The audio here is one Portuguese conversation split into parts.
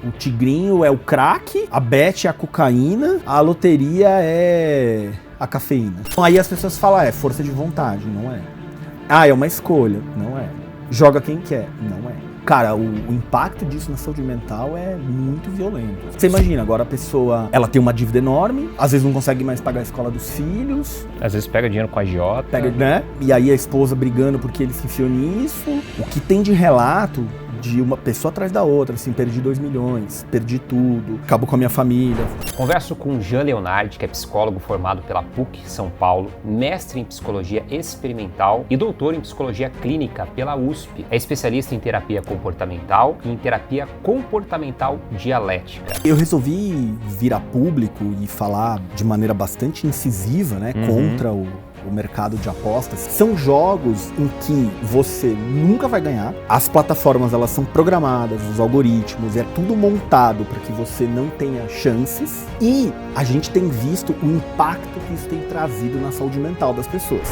O tigrinho é o crack, a bet é a cocaína, a loteria é a cafeína. Aí as pessoas falam, é força de vontade, não é. Ah, é uma escolha, não é. Joga quem quer, não é. Cara, o impacto disso na saúde mental é muito violento. Você imagina, agora a pessoa, ela tem uma dívida enorme, às vezes não consegue mais pagar a escola dos filhos. Às vezes pega dinheiro com a agiota. Pega, né? E aí a esposa brigando porque ele se enfiou nisso. O que tem de relato de uma pessoa atrás da outra, assim, perdi 2 milhões, perdi tudo, acabou com a minha família. Converso com Jean Leonardi, que é psicólogo formado pela PUC São Paulo, mestre em psicologia experimental e doutor em psicologia clínica pela USP. É especialista em terapia comportamental e em terapia comportamental dialética. Eu resolvi vir a público e falar de maneira bastante incisiva, né, contra o mercado de apostas. São jogos em que você nunca vai ganhar. As plataformas, elas são programadas, os algoritmos, é tudo montado para que você não tenha chances. E a gente tem visto o impacto que isso tem trazido na saúde mental das pessoas.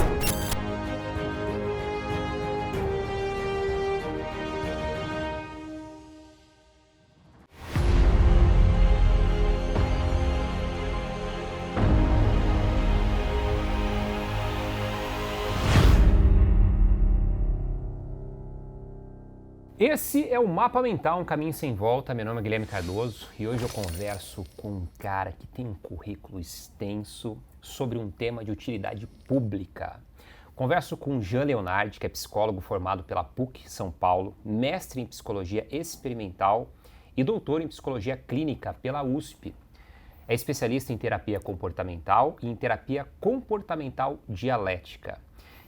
Esse é o Mapa Mental, um caminho sem volta. Meu nome é Guilherme Cardoso e hoje eu converso com um cara que tem um currículo extenso sobre um tema de utilidade pública. Converso com Jean Leonardi, que é psicólogo formado pela PUC São Paulo, mestre em psicologia experimental e doutor em psicologia clínica pela USP. É especialista em terapia comportamental e em terapia comportamental dialética.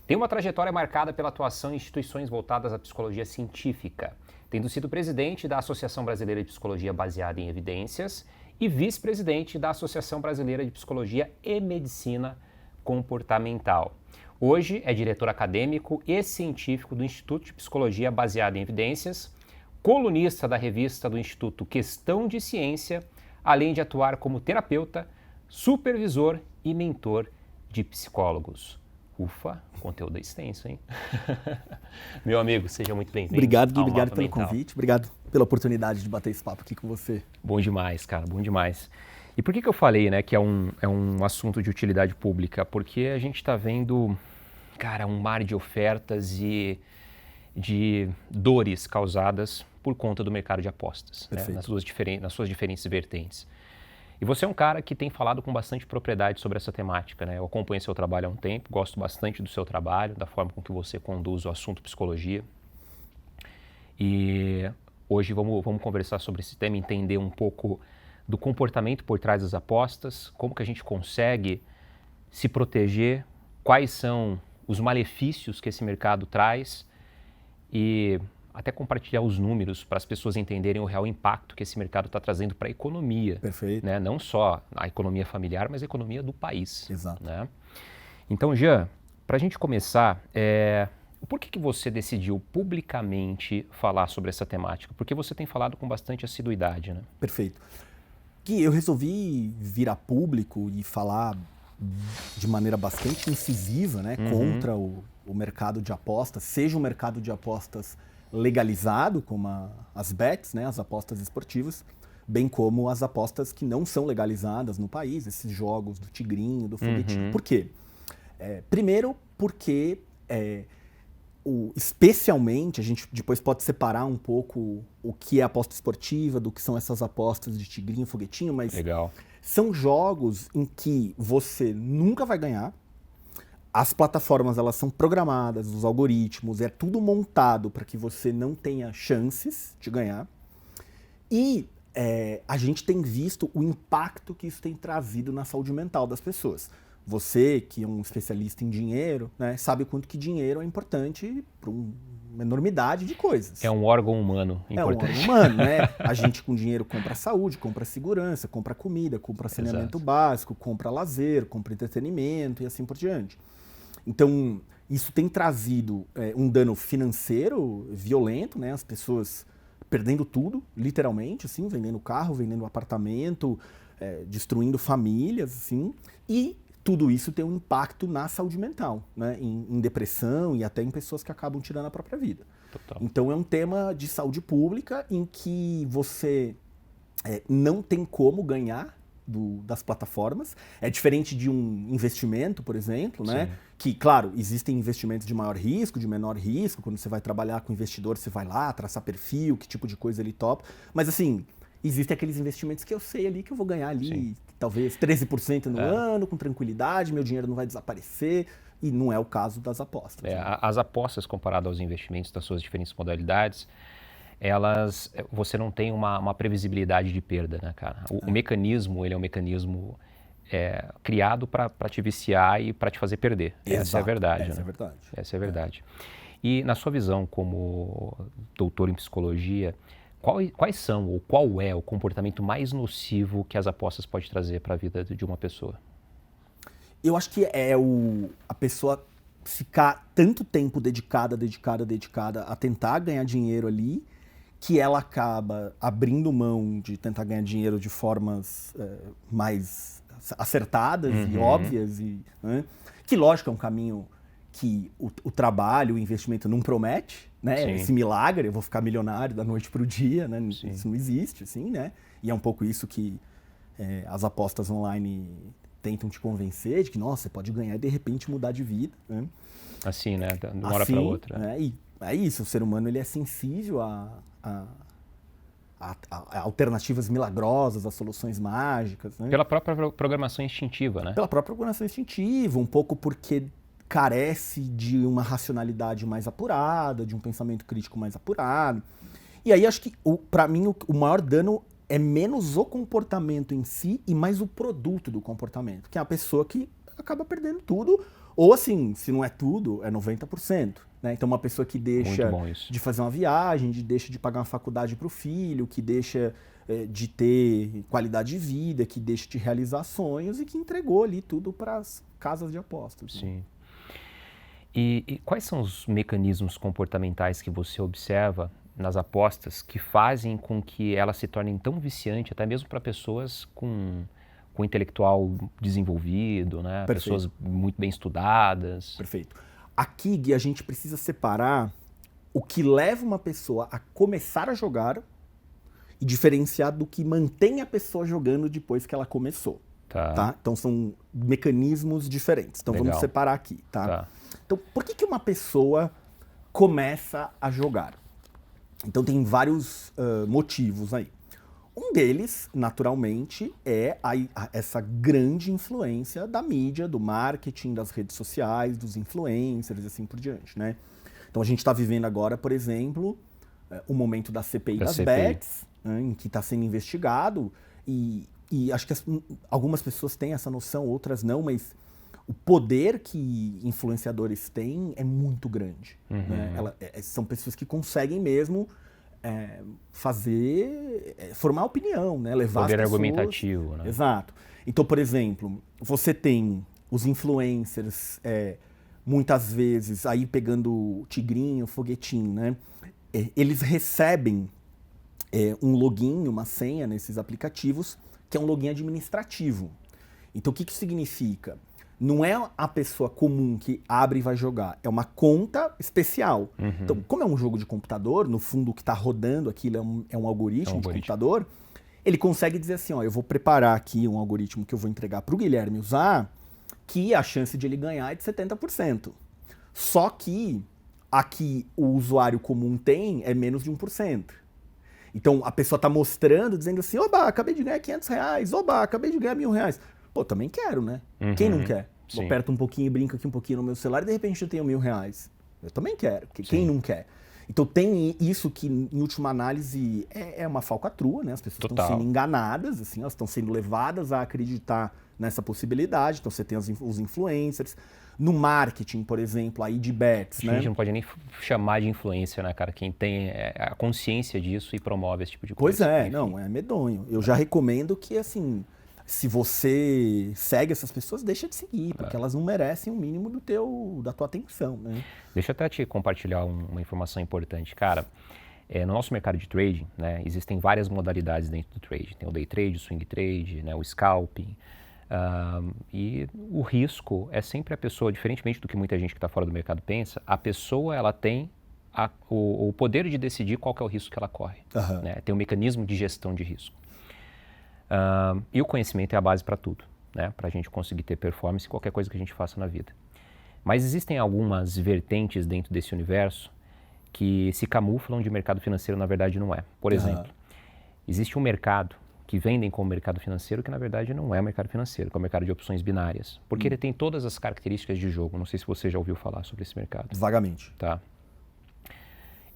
Tem uma trajetória marcada pela atuação em instituições voltadas à psicologia científica, tendo sido presidente da Associação Brasileira de Psicologia Baseada em Evidências e vice-presidente da Associação Brasileira de Psicologia e Medicina Comportamental. Hoje é diretor acadêmico e científico do Instituto de Psicologia Baseada em Evidências, colunista da revista do Instituto Questão de Ciência, além de atuar como terapeuta, supervisor e mentor de psicólogos. Ufa, conteúdo extenso, hein? Meu amigo, seja muito bem-vindo. Obrigado, Gui, obrigado pelo convite, obrigado pela oportunidade de bater esse papo aqui com você. Bom demais, cara, bom demais. E por que eu falei, né, que é um assunto de utilidade pública? Porque a gente está vendo, cara, um mar de ofertas e de dores causadas por conta do mercado de apostas, né, nas suas diferentes vertentes. E você é um cara que tem falado com bastante propriedade sobre essa temática, né? Eu acompanho seu trabalho há um tempo, gosto bastante do seu trabalho, da forma com que você conduz o assunto psicologia. E hoje vamos conversar sobre esse tema, entender um pouco do comportamento por trás das apostas, como que a gente consegue se proteger, quais são os malefícios que esse mercado traz e até compartilhar os números para as pessoas entenderem o real impacto que esse mercado está trazendo para a economia. Perfeito. Né? Não só a economia familiar, mas a economia do país. Exato. Né? Então, Jean, para a gente começar, por que você decidiu publicamente falar sobre essa temática? Porque você tem falado com bastante assiduidade, né? Perfeito. Gui, eu resolvi vir a público e falar de maneira bastante incisiva, né, contra o mercado de apostas, seja um mercado de apostas legalizado, como as bets, né, as apostas esportivas, bem como as apostas que não são legalizadas no país, esses jogos do tigrinho, do foguetinho. Por quê? Primeiro, porque especialmente, a gente depois pode separar um pouco o que é aposta esportiva, do que são essas apostas de tigrinho, foguetinho, mas Legal. São jogos em que você nunca vai ganhar. As plataformas, elas são programadas, os algoritmos, é tudo montado para que você não tenha chances de ganhar. E a gente tem visto o impacto que isso tem trazido na saúde mental das pessoas. Você, que é um especialista em dinheiro, né, sabe o quanto que dinheiro é importante para uma enormidade de coisas. É um órgão humano importante. É um órgão humano, né? A gente com dinheiro compra saúde, compra segurança, compra comida, compra saneamento básico, compra lazer, compra entretenimento e assim por diante. Então, isso tem trazido um dano financeiro violento, né? As pessoas perdendo tudo, literalmente, assim, vendendo carro, vendendo apartamento, destruindo famílias, assim, e tudo isso tem um impacto na saúde mental, né? Em depressão e até em pessoas que acabam tirando a própria vida. Total. Então é um tema de saúde pública em que você não tem como ganhar das plataformas. É diferente de um investimento, por exemplo, né? Que, claro, existem investimentos de maior risco, de menor risco. Quando você vai trabalhar com investidor, você vai lá, traçar perfil, que tipo de coisa ele topa. Mas, assim, existem aqueles investimentos que eu sei ali que eu vou ganhar ali, talvez 13% no ano, com tranquilidade, meu dinheiro não vai desaparecer. E não é o caso das apostas. Né? As apostas, comparado aos investimentos das suas diferentes modalidades, você não tem uma previsibilidade de perda, né, cara? O mecanismo, ele é um mecanismo criado para te viciar e para te fazer perder. Exato. Essa é a verdade. Essa né? é a verdade. Essa é a verdade. E na sua visão como doutor em psicologia, quais são ou qual é o comportamento mais nocivo que as apostas podem trazer para a vida de uma pessoa? Eu acho que a pessoa ficar tanto tempo dedicada a tentar ganhar dinheiro ali, que ela acaba abrindo mão de tentar ganhar dinheiro de formas mais acertadas e óbvias. Né? Que, lógico, é um caminho que o trabalho, o investimento não promete, né? Sim. Esse milagre, eu vou ficar milionário da noite para o dia, né? Sim. Isso não existe, assim, né? E é um pouco isso que as apostas online tentam te convencer de que, nossa, você pode ganhar e de repente mudar de vida. Né? Assim, né? De uma hora para outra. Né? E é isso, o ser humano ele é sensível a alternativas milagrosas, a soluções mágicas. Né? Pela própria programação instintiva, né? Pela própria programação instintiva, um pouco porque carece de uma racionalidade mais apurada, de um pensamento crítico mais apurado. E aí acho que, para mim, o maior dano é menos o comportamento em si e mais o produto do comportamento, que é a pessoa que acaba perdendo tudo, ou assim, se não é tudo, é 90%. Né? Então uma pessoa que deixa de fazer uma viagem, deixa de pagar uma faculdade para o filho, que deixa de ter qualidade de vida, que deixa de realizar sonhos e que entregou ali tudo para as casas de apostas. Sim. Né? E quais são os mecanismos comportamentais que você observa nas apostas que fazem com que elas se tornem tão viciantes, até mesmo para pessoas com intelectual desenvolvido, né? Pessoas muito bem estudadas? Perfeito. Aqui, Gui, a gente precisa separar o que leva uma pessoa a começar a jogar e diferenciar do que mantém a pessoa jogando depois que ela começou. Tá? Então são mecanismos diferentes. Então vamos separar aqui. Tá? Então, por que uma pessoa começa a jogar? Então tem vários motivos aí. Um deles, naturalmente, é essa grande influência da mídia, do marketing, das redes sociais, dos influencers e assim por diante, né? Então a gente está vivendo agora, por exemplo, o momento da CPI das bets, né, em que está sendo investigado, e acho que algumas pessoas têm essa noção, outras não, mas o poder que influenciadores têm é muito grande. Né? São pessoas que conseguem mesmo formar opinião, né? Levar poder as pessoas... argumentativo. Né? Exato. Então, por exemplo, você tem os influencers, muitas vezes, aí pegando o tigrinho, o foguetinho, né? Eles recebem um login, uma senha nesses aplicativos, que é um login administrativo. Então, o que isso significa? Não é a pessoa comum que abre e vai jogar, é uma conta especial. Então, como é um jogo de computador, no fundo o que está rodando aquilo é um algoritmo de computador, ele consegue dizer assim, ó, eu vou preparar aqui um algoritmo que eu vou entregar para o Guilherme usar, que a chance de ele ganhar é de 70%. Só que aqui o usuário comum tem é menos de 1%. Então, a pessoa está mostrando, dizendo assim, oba, acabei de ganhar R$500, oba, acabei de ganhar R$1.000. Pô, também quero, né? Quem não quer? Eu aperto um pouquinho e brinco aqui um pouquinho no meu celular e de repente eu tenho R$1.000. Eu também quero. Quem não quer? Então tem isso que, em última análise, é uma falcatrua, né? As pessoas estão sendo enganadas, assim, elas estão sendo levadas a acreditar nessa possibilidade. Então você tem os influencers. No marketing, por exemplo, aí de bets, né? A gente não pode nem chamar de influência, né, cara? Quem tem a consciência disso e promove esse tipo de coisa. Pois é, não, é medonho. Eu já recomendo que, assim... Se você segue essas pessoas, deixa de seguir, porque elas não merecem o mínimo da tua atenção, né? Deixa eu até te compartilhar uma informação importante. Cara, no nosso mercado de trading, né, existem várias modalidades dentro do trade. Tem o day trade, o swing trade, né, o scalping. E o risco é sempre a pessoa, diferentemente do que muita gente que está fora do mercado pensa, a pessoa ela tem o poder de decidir qual que é o risco que ela corre. Né? Tem um mecanismo de gestão de risco. E o conhecimento é a base para tudo, né? Para a gente conseguir ter performance em qualquer coisa que a gente faça na vida. Mas existem algumas vertentes dentro desse universo que se camuflam de mercado financeiro, na verdade não é. Por exemplo, existe um mercado que vendem como mercado financeiro que na verdade não é mercado financeiro, que é o mercado de opções binárias. Porque ele tem todas as características de jogo. Não sei se você já ouviu falar sobre esse mercado. Vagamente. Tá.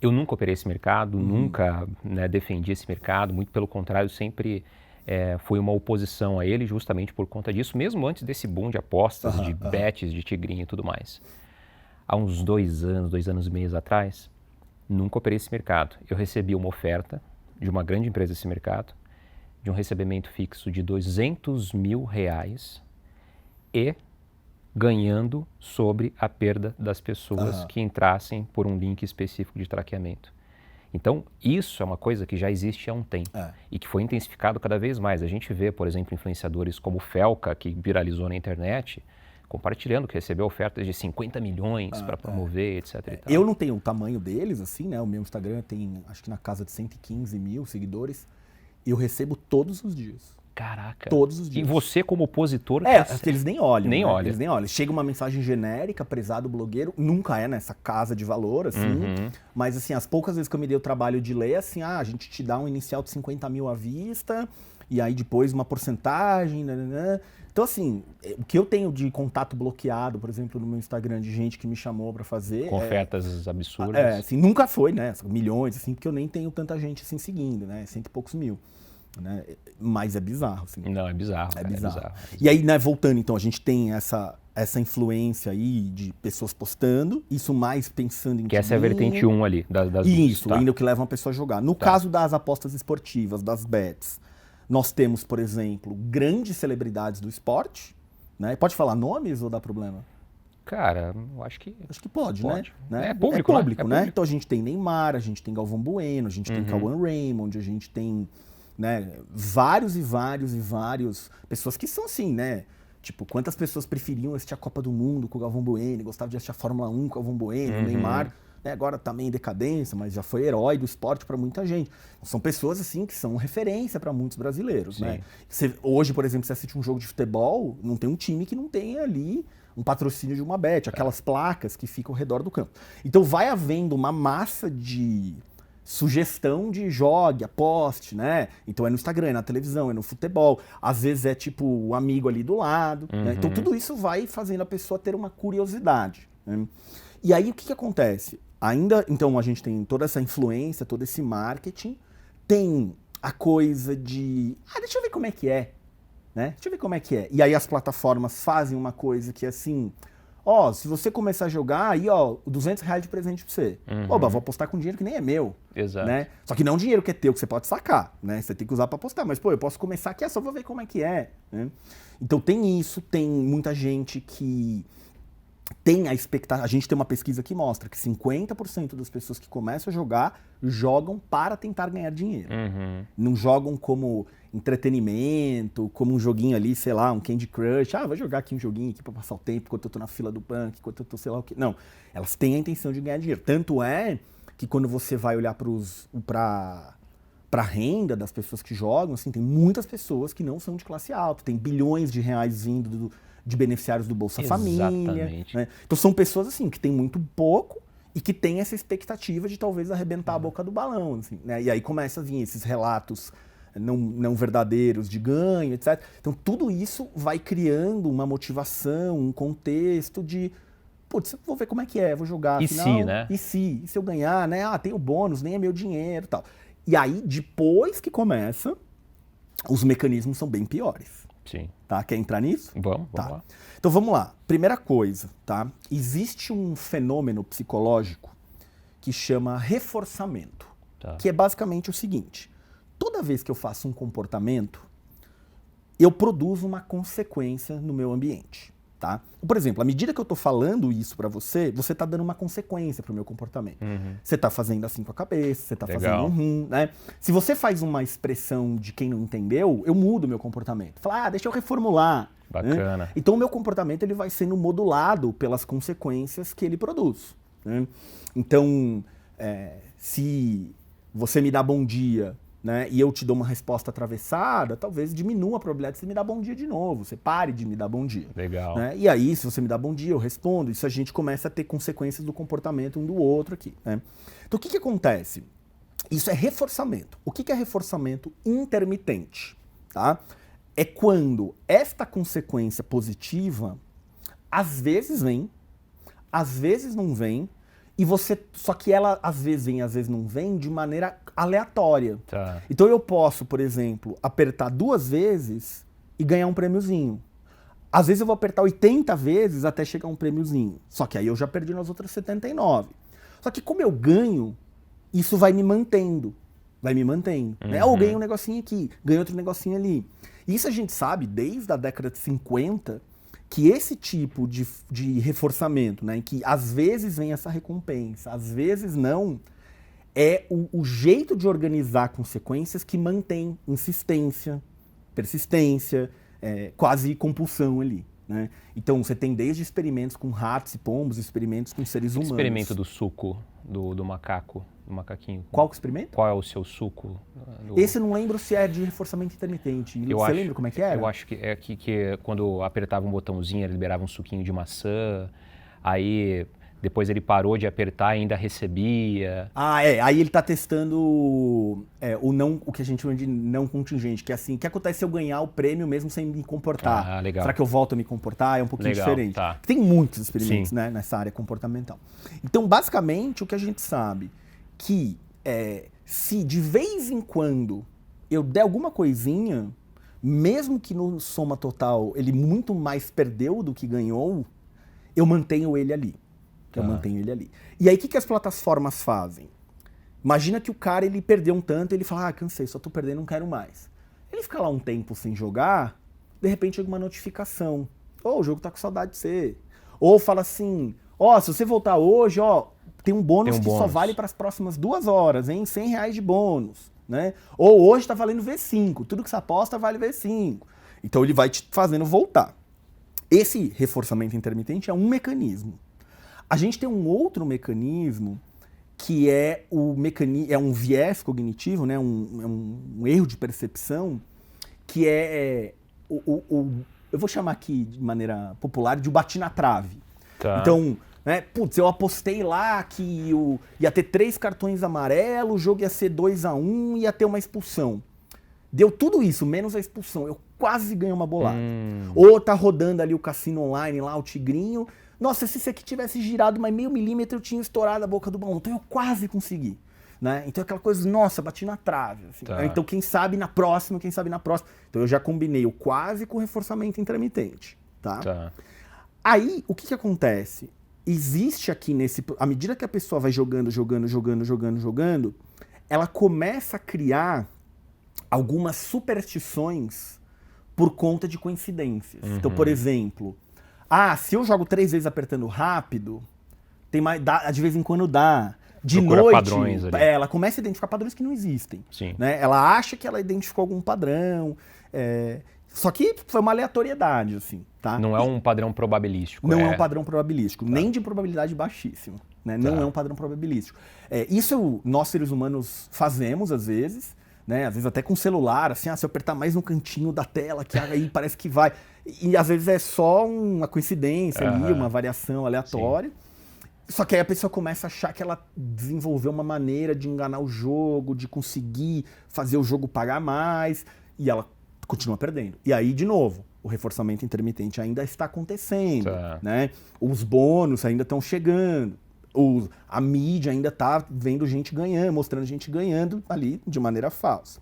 Eu nunca operei esse mercado, nunca, né, defendi esse mercado, muito pelo contrário, sempre fui uma oposição a ele justamente por conta disso, mesmo antes desse boom de apostas, de bets, de tigrinho e tudo mais. Há uns 2 anos e meio atrás, nunca operei esse mercado. Eu recebi uma oferta de uma grande empresa desse mercado, de um recebimento fixo de R$200 mil e ganhando sobre a perda das pessoas que entrassem por um link específico de traqueamento. Então, isso é uma coisa que já existe há um tempo e que foi intensificado cada vez mais. A gente vê, por exemplo, influenciadores como o Felca, que viralizou na internet, compartilhando que recebeu ofertas de 50 milhões para promover, etc. E tal. Eu não tenho o tamanho deles, assim, né? O meu Instagram tem, acho que na casa de 115 mil seguidores. Eu recebo todos os dias. Caraca. Todos os dias. E você como opositor... Eles nem olham. Nem olham. Eles nem olham. Chega uma mensagem genérica, prezado blogueiro, nunca é nessa casa de valor, assim. Mas, assim, as poucas vezes que eu me dei o trabalho de ler, assim, a gente te dá um inicial de 50 mil à vista, e aí depois uma porcentagem, nananã. Então, assim, o que eu tenho de contato bloqueado, por exemplo, no meu Instagram, de gente que me chamou pra fazer... Com ofertas absurdas. Assim, nunca foi, né? Milhões, assim, porque eu nem tenho tanta gente, assim, seguindo, né? 100 e poucos mil. Né? Mas é bizarro, assim. Não, é bizarro. É bizarro. E aí, né, voltando, então, a gente tem essa influência aí de pessoas postando, isso mais pensando em... Que essa é a vertente 1 ali. Isso, ainda o que leva uma pessoa a jogar. No caso das apostas esportivas, das bets, nós temos, por exemplo, grandes celebridades do esporte, né? Pode falar nomes ou dá problema? Cara, eu acho que... Acho que pode. Né? É público, né? É público. Então a gente tem Neymar, a gente tem Galvão Bueno, a gente tem Cauã Raymond, a gente tem... Né, vários pessoas que são assim, né? Tipo, quantas pessoas preferiam assistir a Copa do Mundo com o Galvão Bueno, gostavam de assistir a Fórmula 1 com o Galvão Bueno, o Neymar, né, agora tá meio em decadência, mas já foi herói do esporte para muita gente. São pessoas assim que são referência para muitos brasileiros, né? Hoje, por exemplo, você assiste um jogo de futebol, não tem um time que não tenha ali um patrocínio de uma bet, aquelas placas que ficam ao redor do campo. Então vai havendo uma massa de sugestão de jogue, aposte, né? Então é no Instagram, é na televisão, é no futebol. Às vezes é tipo o amigo ali do lado. Né? Então tudo isso vai fazendo a pessoa ter uma curiosidade. Né? E aí o que acontece? Ainda, então a gente tem toda essa influência, todo esse marketing. Tem a coisa de, deixa eu ver como é que é. Né? Deixa eu ver como é que é. E aí as plataformas fazem uma coisa que assim... se você começar a jogar, aí, R$200 de presente pra você. Oba, vou apostar com dinheiro que nem é meu. Exato. Né? Só que não é um dinheiro que é teu, que você pode sacar, né? Você tem que usar pra apostar. Mas, eu posso começar aqui, só vou ver como é que é. Né? Então tem isso, tem muita gente que tem a expectativa. A gente tem uma pesquisa que mostra que 50% das pessoas que começam a jogar, jogam para tentar ganhar dinheiro. Não jogam como entretenimento, como um joguinho ali, sei lá, um Candy Crush. Vou jogar aqui um joguinho aqui pra passar o tempo enquanto eu tô na fila do banco, enquanto eu tô sei lá o quê. Não, elas têm a intenção de ganhar dinheiro. Tanto é que quando você vai olhar pra renda das pessoas que jogam, assim, tem muitas pessoas que não são de classe alta, tem bilhões de reais vindo de beneficiários do Bolsa Família. Né? Então são pessoas assim que têm muito pouco e que têm essa expectativa de talvez arrebentar a boca do balão. Assim, né? E aí começa a vir esses relatos não verdadeiros de ganho, etc. Então tudo isso vai criando uma motivação, um contexto de putz, vou ver como é que é, vou jogar. E se, né? E se eu ganhar, né? Tem o bônus, nem é meu dinheiro e tal. E aí, depois que começa, os mecanismos são bem piores. Sim. Tá? Quer entrar nisso? Vamos lá. Então vamos lá. Primeira coisa, tá? Existe um fenômeno psicológico que chama reforçamento. Tá. Que é basicamente o seguinte. Toda vez que eu faço um comportamento, eu produzo uma consequência no meu ambiente. Tá? Por exemplo, à medida que eu estou falando isso para você, você está dando uma consequência para o meu comportamento. Você está fazendo assim com a cabeça, você está fazendo né? Se você faz uma expressão de quem não entendeu, eu mudo o meu comportamento. Fala, deixa eu reformular. Bacana. Né? Então o meu comportamento ele vai sendo modulado pelas consequências que ele produz. Né? Então, se você me dá bom dia, né, e eu te dou uma resposta atravessada, talvez diminua a probabilidade de você me dar bom dia de novo, você pare de me dar bom dia. Legal. Né? E aí, se você me dá bom dia, eu respondo, isso a gente começa a ter consequências do comportamento um do outro aqui. Né? Então, o que acontece? Isso é reforçamento. O que é reforçamento intermitente? Tá? É quando esta consequência positiva, às vezes vem, às vezes não vem, e você, só que ela às vezes vem, às vezes não vem, de maneira aleatória. Tá. Então eu posso, por exemplo, apertar 2 vezes e ganhar um prêmiozinho. Às vezes eu vou apertar 80 vezes até chegar um prêmiozinho. Só que aí eu já perdi nas outras 79. Só que como eu ganho, isso vai me mantendo. Vai me mantendo. Né? Ou ganhei um negocinho aqui, ganhei outro negocinho ali. Isso a gente sabe desde a década de 50, que esse tipo de reforçamento, né, em que às vezes vem essa recompensa, às vezes não, é o jeito de organizar consequências que mantém insistência, persistência, quase compulsão ali. Né? Então você tem desde experimentos com ratos e pombos, experimentos com seres humanos. Experimento do suco do macaco, do macaquinho. Qual experimento? Qual é o seu suco? Esse eu não lembro se é de reforçamento intermitente. Você lembra como é que era? Eu acho que é que quando apertava um botãozinho, ele liberava um suquinho de maçã, aí depois ele parou de apertar e ainda recebia. Aí ele tá testando o que a gente chama de não contingente, que é assim, o que acontece se eu ganhar o prêmio mesmo sem me comportar? Ah, legal. Será que eu volto a me comportar? É um pouquinho Legal, diferente. tá. Tem muitos experimentos, né, nessa área comportamental. Então, basicamente, o que a gente sabe que se de vez em quando eu der alguma coisinha, mesmo que no soma total ele muito mais perdeu do que ganhou, eu mantenho ele ali. Eu mantenho ele ali. E aí, o que as plataformas fazem? Imagina que o cara, ele perdeu um tanto, ele fala, cansei, só tô perdendo, não quero mais. Ele fica lá um tempo sem jogar, de repente chega uma notificação. O jogo tá com saudade de você. Ou fala assim, se você voltar hoje, tem um bônus que só vale para as próximas 2 horas, hein? R$100 de bônus. Né? Ou hoje tá valendo V5, tudo que você aposta vale V5. Então ele vai te fazendo voltar. Esse reforçamento intermitente é um mecanismo. A gente tem um outro mecanismo que é um viés cognitivo, né? um erro de percepção, que eu vou chamar aqui de maneira popular de bati na trave. Tá. Então, eu apostei lá que ia ter 3 cartões amarelos, o jogo ia ser 2-1, ia ter uma expulsão. Deu tudo isso, menos a expulsão. Eu quase ganhei uma bolada. Ou tá rodando ali o cassino online, lá o tigrinho. Nossa, se isso aqui tivesse girado mais meio milímetro, eu tinha estourado a boca do balão. Então eu quase consegui. Né? Então aquela coisa, nossa, bati na trave. Assim. Tá. Então quem sabe na próxima. Então eu já combinei o quase com o reforçamento intermitente. Tá? Aí, o que acontece? Existe aqui à medida que a pessoa vai jogando, ela começa a criar algumas superstições por conta de coincidências. Então, por exemplo, se eu jogo 3 vezes apertando rápido, de vez em quando dá. De procura noite, padrões ali. Ela começa a identificar padrões que não existem. Sim. Né? Ela acha que ela identificou algum padrão, só que foi uma aleatoriedade, assim, tá? Não é um padrão probabilístico. Não é um padrão probabilístico, nem de probabilidade baixíssima. Né? Não é um padrão probabilístico. Isso nós, seres humanos, fazemos às vezes, né? Às vezes até com celular, assim, se eu apertar mais no cantinho da tela, que aí parece que vai. E às vezes é só uma coincidência ali, uma variação aleatória. Sim. Só que aí a pessoa começa a achar que ela desenvolveu uma maneira de enganar o jogo, de conseguir fazer o jogo pagar mais, e ela continua perdendo. E aí, de novo, o reforçamento intermitente ainda está acontecendo, né? Os bônus ainda estão chegando, a mídia ainda está vendo gente ganhando, mostrando gente ganhando ali de maneira falsa.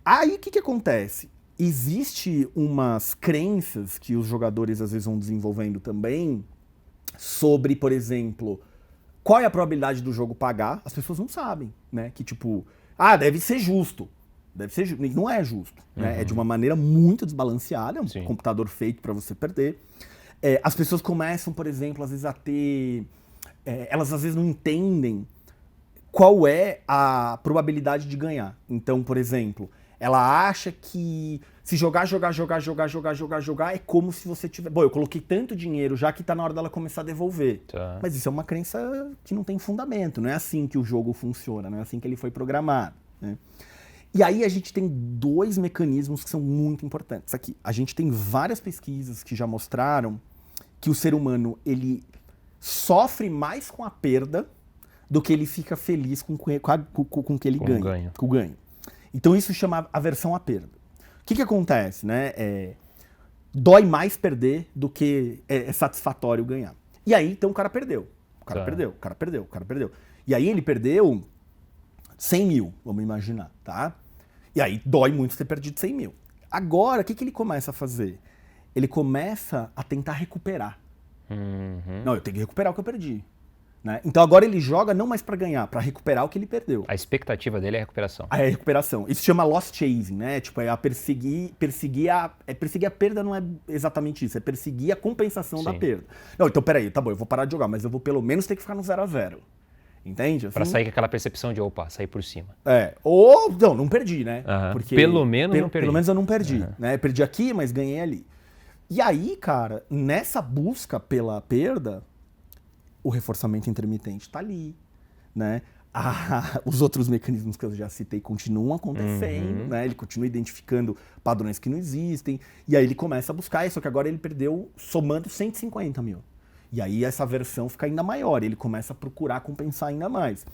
Aí, o que acontece? Existe umas crenças que os jogadores às vezes vão desenvolvendo também, sobre, por exemplo, qual é a probabilidade do jogo pagar. As pessoas não sabem, né? Que tipo, deve ser justo. Não é justo, né? É de uma maneira muito desbalanceada, é um computador feito para você perder. As pessoas começam, por exemplo, às vezes a ter... elas às vezes não entendem qual é a probabilidade de ganhar. Então, por exemplo, ela acha que se jogar, é como se você tiver... Bom, eu coloquei tanto dinheiro já que tá na hora dela começar a devolver. Tá. Mas isso é uma crença que não tem fundamento, não é assim que o jogo funciona, não é assim que ele foi programado. Né? E aí a gente tem 2 mecanismos que são muito importantes aqui. A gente tem várias pesquisas que já mostraram que o ser humano, ele sofre mais com a perda do que ele fica feliz com o que ele ganha. Com o ganho. Então isso chama aversão à perda. O que acontece, né? Dói mais perder do que é satisfatório ganhar. E aí, então, o cara perdeu. O cara perdeu. E aí ele perdeu 100 mil, vamos imaginar, tá? E aí dói muito ter perdido 100 mil. Agora, o que ele começa a fazer? Ele começa a tentar recuperar. Não, eu tenho que recuperar o que eu perdi. Né? Então agora ele joga não mais para ganhar, para recuperar o que ele perdeu. A expectativa dele é a recuperação. É a recuperação. Isso se chama loss chasing, né? Tipo, é a perseguir a perda não é exatamente isso, é perseguir a compensação da perda. Não, então peraí, tá bom, eu vou parar de jogar, mas eu vou pelo menos ter que ficar no 0-0. Entende? Assim, pra sair com aquela percepção de, opa, sair por cima. Ou, não perdi, né? Porque pelo menos não perdi. Pelo menos eu não perdi, né? Perdi aqui, mas ganhei ali. E aí, cara, nessa busca pela perda, o reforçamento intermitente tá ali, né? Os outros mecanismos que eu já citei continuam acontecendo, né? Ele continua identificando padrões que não existem, e aí ele começa a buscar, só que agora ele perdeu somando 150 mil. E aí essa aversão fica ainda maior, ele começa a procurar compensar ainda mais.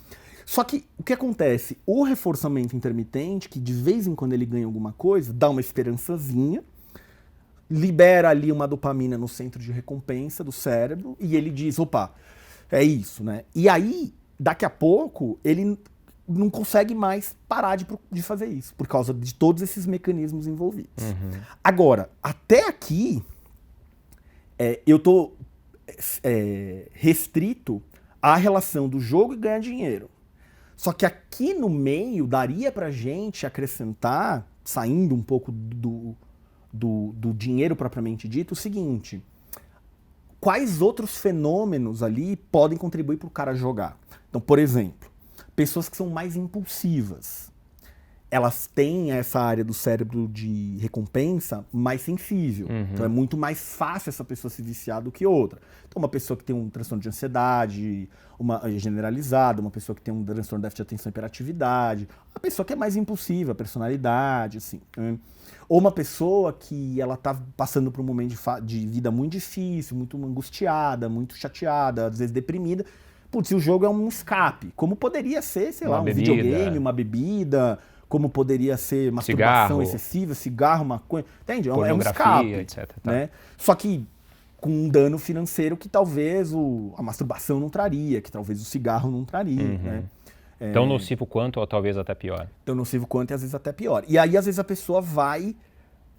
Só que o que acontece? O reforçamento intermitente, que de vez em quando ele ganha alguma coisa, dá uma esperançazinha, libera ali uma dopamina no centro de recompensa do cérebro, e ele diz, opa, é isso, né? E aí, daqui a pouco, ele não consegue mais parar de fazer isso, por causa de todos esses mecanismos envolvidos. Agora, até aqui, eu tô restrito à relação do jogo e ganhar dinheiro. Só que aqui no meio daria pra gente acrescentar, saindo um pouco do dinheiro propriamente dito, o seguinte: quais outros fenômenos ali podem contribuir para o cara jogar? Então, por exemplo, pessoas que são mais impulsivas. Elas têm essa área do cérebro de recompensa mais sensível. Então é muito mais fácil essa pessoa se viciar do que outra. Então uma pessoa que tem um transtorno de ansiedade generalizada, uma pessoa que tem um transtorno de déficit de atenção e hiperatividade, uma pessoa que é mais impulsiva, personalidade, assim. Ou uma pessoa que ela tá passando por um momento de vida muito difícil, muito angustiada, muito chateada, às vezes deprimida. Putz, o jogo é um escape. Como poderia ser, sei lá, um videogame, uma bebida, como poderia ser masturbação excessiva, cigarro, maconha. Entende? É um escape. Etc. Né? Só que com um dano financeiro que talvez a masturbação não traria, que talvez o cigarro não traria. Né? Tão nocivo quanto ou talvez até pior. Tão nocivo quanto e às vezes até pior. E aí às vezes a pessoa vai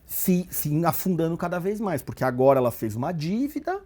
se afundando cada vez mais, porque agora ela fez uma dívida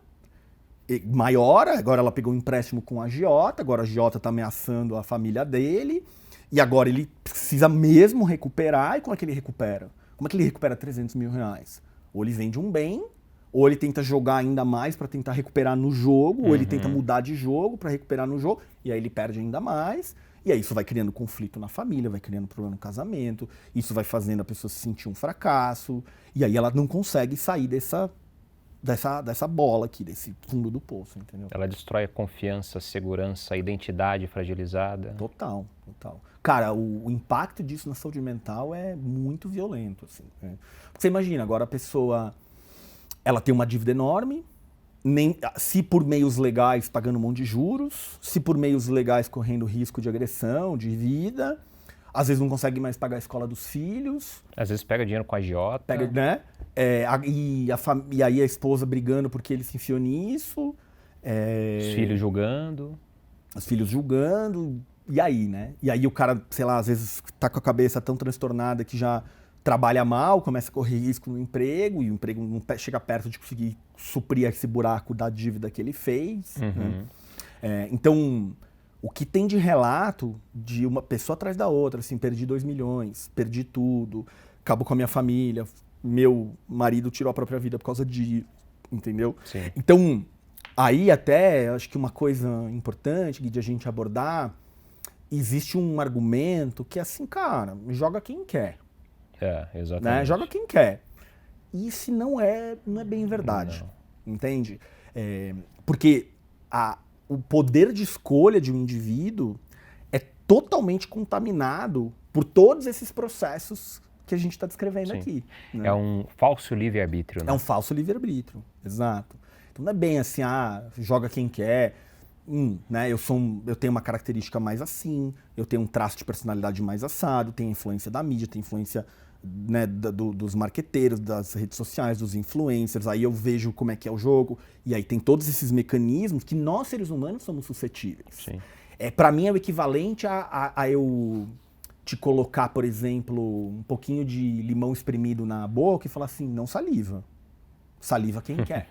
maior, agora ela pegou um empréstimo com a agiota, agora a agiota está ameaçando a família dele, e agora ele precisa mesmo recuperar, e como é que ele recupera? Como é que ele recupera 300 mil reais? Ou ele vende um bem, ou ele tenta jogar ainda mais para tentar recuperar no jogo, ou ele tenta mudar de jogo para recuperar no jogo, e aí ele perde ainda mais, e aí isso vai criando conflito na família, vai criando problema no casamento, isso vai fazendo a pessoa se sentir um fracasso, e aí ela não consegue sair dessa bola aqui, desse fundo do poço, entendeu? Ela destrói a confiança, a segurança, a identidade fragilizada. Total. Cara, o impacto disso na saúde mental é muito violento, assim. Né? Você imagina, agora a pessoa, ela tem uma dívida enorme, se por meios legais pagando um monte de juros, se por meios legais correndo risco de agressão, de vida, às vezes não consegue mais pagar a escola dos filhos. Às vezes pega dinheiro com a agiota. Né? E aí a esposa brigando porque ele se enfiou nisso. Os filhos julgando. E aí, né? E aí o cara, sei lá, às vezes tá com a cabeça tão transtornada que já trabalha mal, começa a correr risco no emprego, e o emprego não chega perto de conseguir suprir esse buraco da dívida que ele fez. Né? Então, o que tem de relato de uma pessoa atrás da outra, assim, perdi 2 milhões, perdi tudo, acabou com a minha família, meu marido tirou a própria vida por causa disso, entendeu? Sim. Então, aí até, acho que uma coisa importante de a gente abordar, existe um argumento que é assim, cara, joga quem quer. Exatamente. Né? Joga quem quer. E isso não é bem verdade, entende? Porque o poder de escolha de um indivíduo é totalmente contaminado por todos esses processos que a gente está descrevendo Sim. aqui. Né? É um falso livre-arbítrio, né? É um falso livre-arbítrio, exato. Então não é bem assim, joga quem quer. Né? Eu tenho uma característica mais assim, eu tenho um traço de personalidade mais assado, tenho influência da mídia, tenho influência, né, dos marqueteiros, das redes sociais, dos influencers, aí eu vejo como é que é o jogo, e aí tem todos esses mecanismos que nós, seres humanos, somos suscetíveis. Sim. Para mim é o equivalente a eu te colocar, por exemplo, um pouquinho de limão espremido na boca e falar assim, não saliva. Saliva quem quer.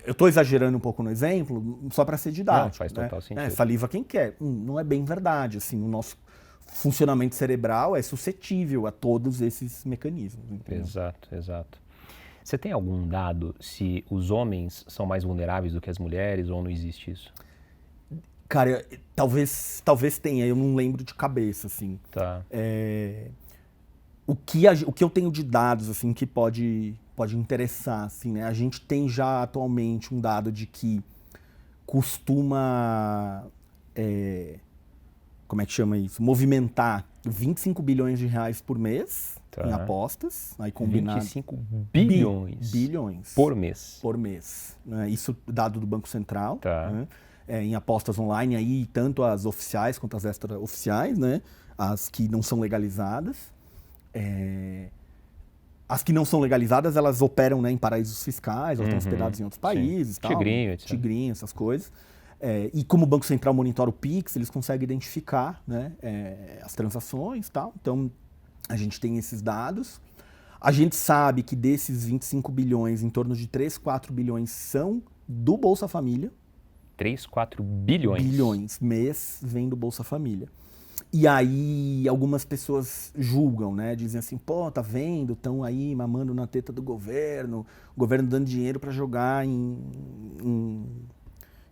Eu estou exagerando um pouco no exemplo, só para ser didático. Não, faz total sentido. Saliva quem quer. Não é bem verdade. Assim, o nosso funcionamento cerebral é suscetível a todos esses mecanismos. Entendeu? Exato. Você tem algum dado se os homens são mais vulneráveis do que as mulheres ou não existe isso? Cara, talvez tenha, eu não lembro de cabeça, assim. Tá. O que eu tenho de dados, assim, que pode interessar, assim, né? A gente tem já atualmente um dado de que costuma, como é que chama isso? Movimentar 25 bilhões de reais por mês em apostas. Aí combinado. 25 bilhões? Bilhões. Por mês? Por mês. Né? Isso dado do Banco Central. Tá. Né? Em apostas online, aí, tanto as oficiais quanto as extra-oficiais, né? As que não são legalizadas. As que não são legalizadas, elas operam, né, em paraísos fiscais, elas estão hospedadas em outros países. Tal, Tigrinho, etc. Tigrinho, essas coisas. E como o Banco Central monitora o Pix, eles conseguem identificar, né, as transações e tal. Então, a gente tem esses dados. A gente sabe que desses 25 bilhões, em torno de 3, 4 bilhões são do Bolsa Família. 3, 4 bilhões? Bilhões. Mês vem do Bolsa Família. E aí algumas pessoas julgam, né? Dizem assim, pô, tá vendo? Estão aí mamando na teta do governo, o governo dando dinheiro para jogar em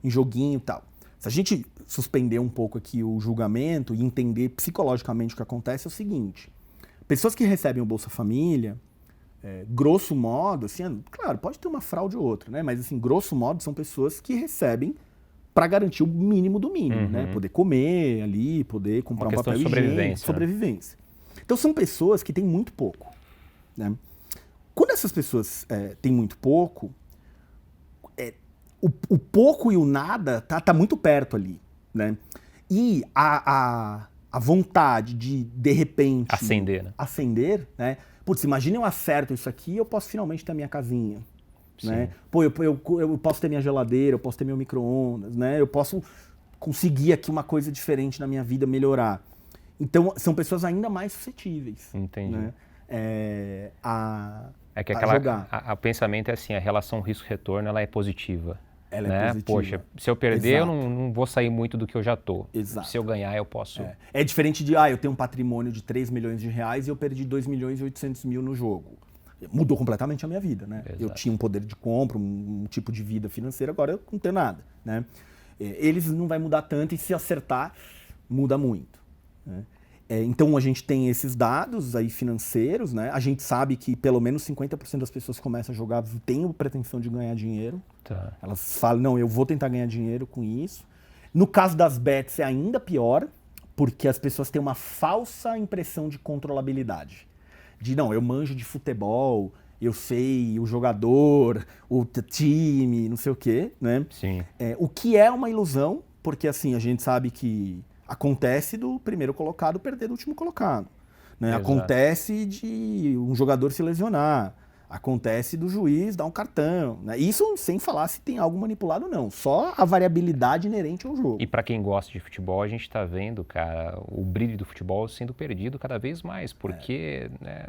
joguinho e tal. Se a gente suspender um pouco aqui o julgamento e entender psicologicamente o que acontece, é o seguinte. Pessoas que recebem o Bolsa Família, grosso modo, assim, claro, pode ter uma fraude ou outra, né? Mas assim, grosso modo, são pessoas que recebem para garantir o mínimo do mínimo, né? Poder comer ali, poder comprar um papel higiênico, sobrevivência. Então são pessoas que têm muito pouco, né? Quando essas pessoas têm muito pouco, o pouco e o nada tá muito perto ali, né? E a vontade de repente... Ascender, né? Putz, imagina eu acerto isso aqui e eu posso finalmente ter minha casinha. Né? Pô, eu posso ter minha geladeira, eu posso ter meu micro-ondas, né? Eu posso conseguir aqui uma coisa diferente na minha vida, melhorar. Então, são pessoas ainda mais suscetíveis. Entendi. Né? O pensamento é assim, a relação risco-retorno ela é positiva. Ela né? é positiva. Poxa, se eu perder, Exato. eu não vou sair muito do que eu já tô. Exato. Se eu ganhar, eu posso... É diferente de, eu tenho um patrimônio de 3 milhões de reais e eu perdi 2 milhões e 800 mil no jogo. Mudou completamente a minha vida, né? Exato. Eu tinha um poder de compra, um tipo de vida financeira, agora eu não tenho nada, né? Eles não vai mudar tanto e se acertar, muda muito. Né? Então a gente tem esses dados aí financeiros, né? A gente sabe que pelo menos 50% das pessoas que começam a jogar têm pretensão de ganhar dinheiro. Tá. Elas falam, não, eu vou tentar ganhar dinheiro com isso. No caso das bets é ainda pior, porque as pessoas têm uma falsa impressão de controlabilidade. Não, eu manjo de futebol, eu sei o jogador, o time, não sei o quê, né? Sim. O que é uma ilusão, porque assim, a gente sabe que acontece do primeiro colocado perder do último colocado. Né? Acontece de um jogador se lesionar, acontece do juiz dar um cartão. Né? Isso sem falar se tem algo manipulado ou não, só a variabilidade inerente ao jogo. E para quem gosta de futebol, a gente está vendo, cara, o brilho do futebol sendo perdido cada vez mais, porque né,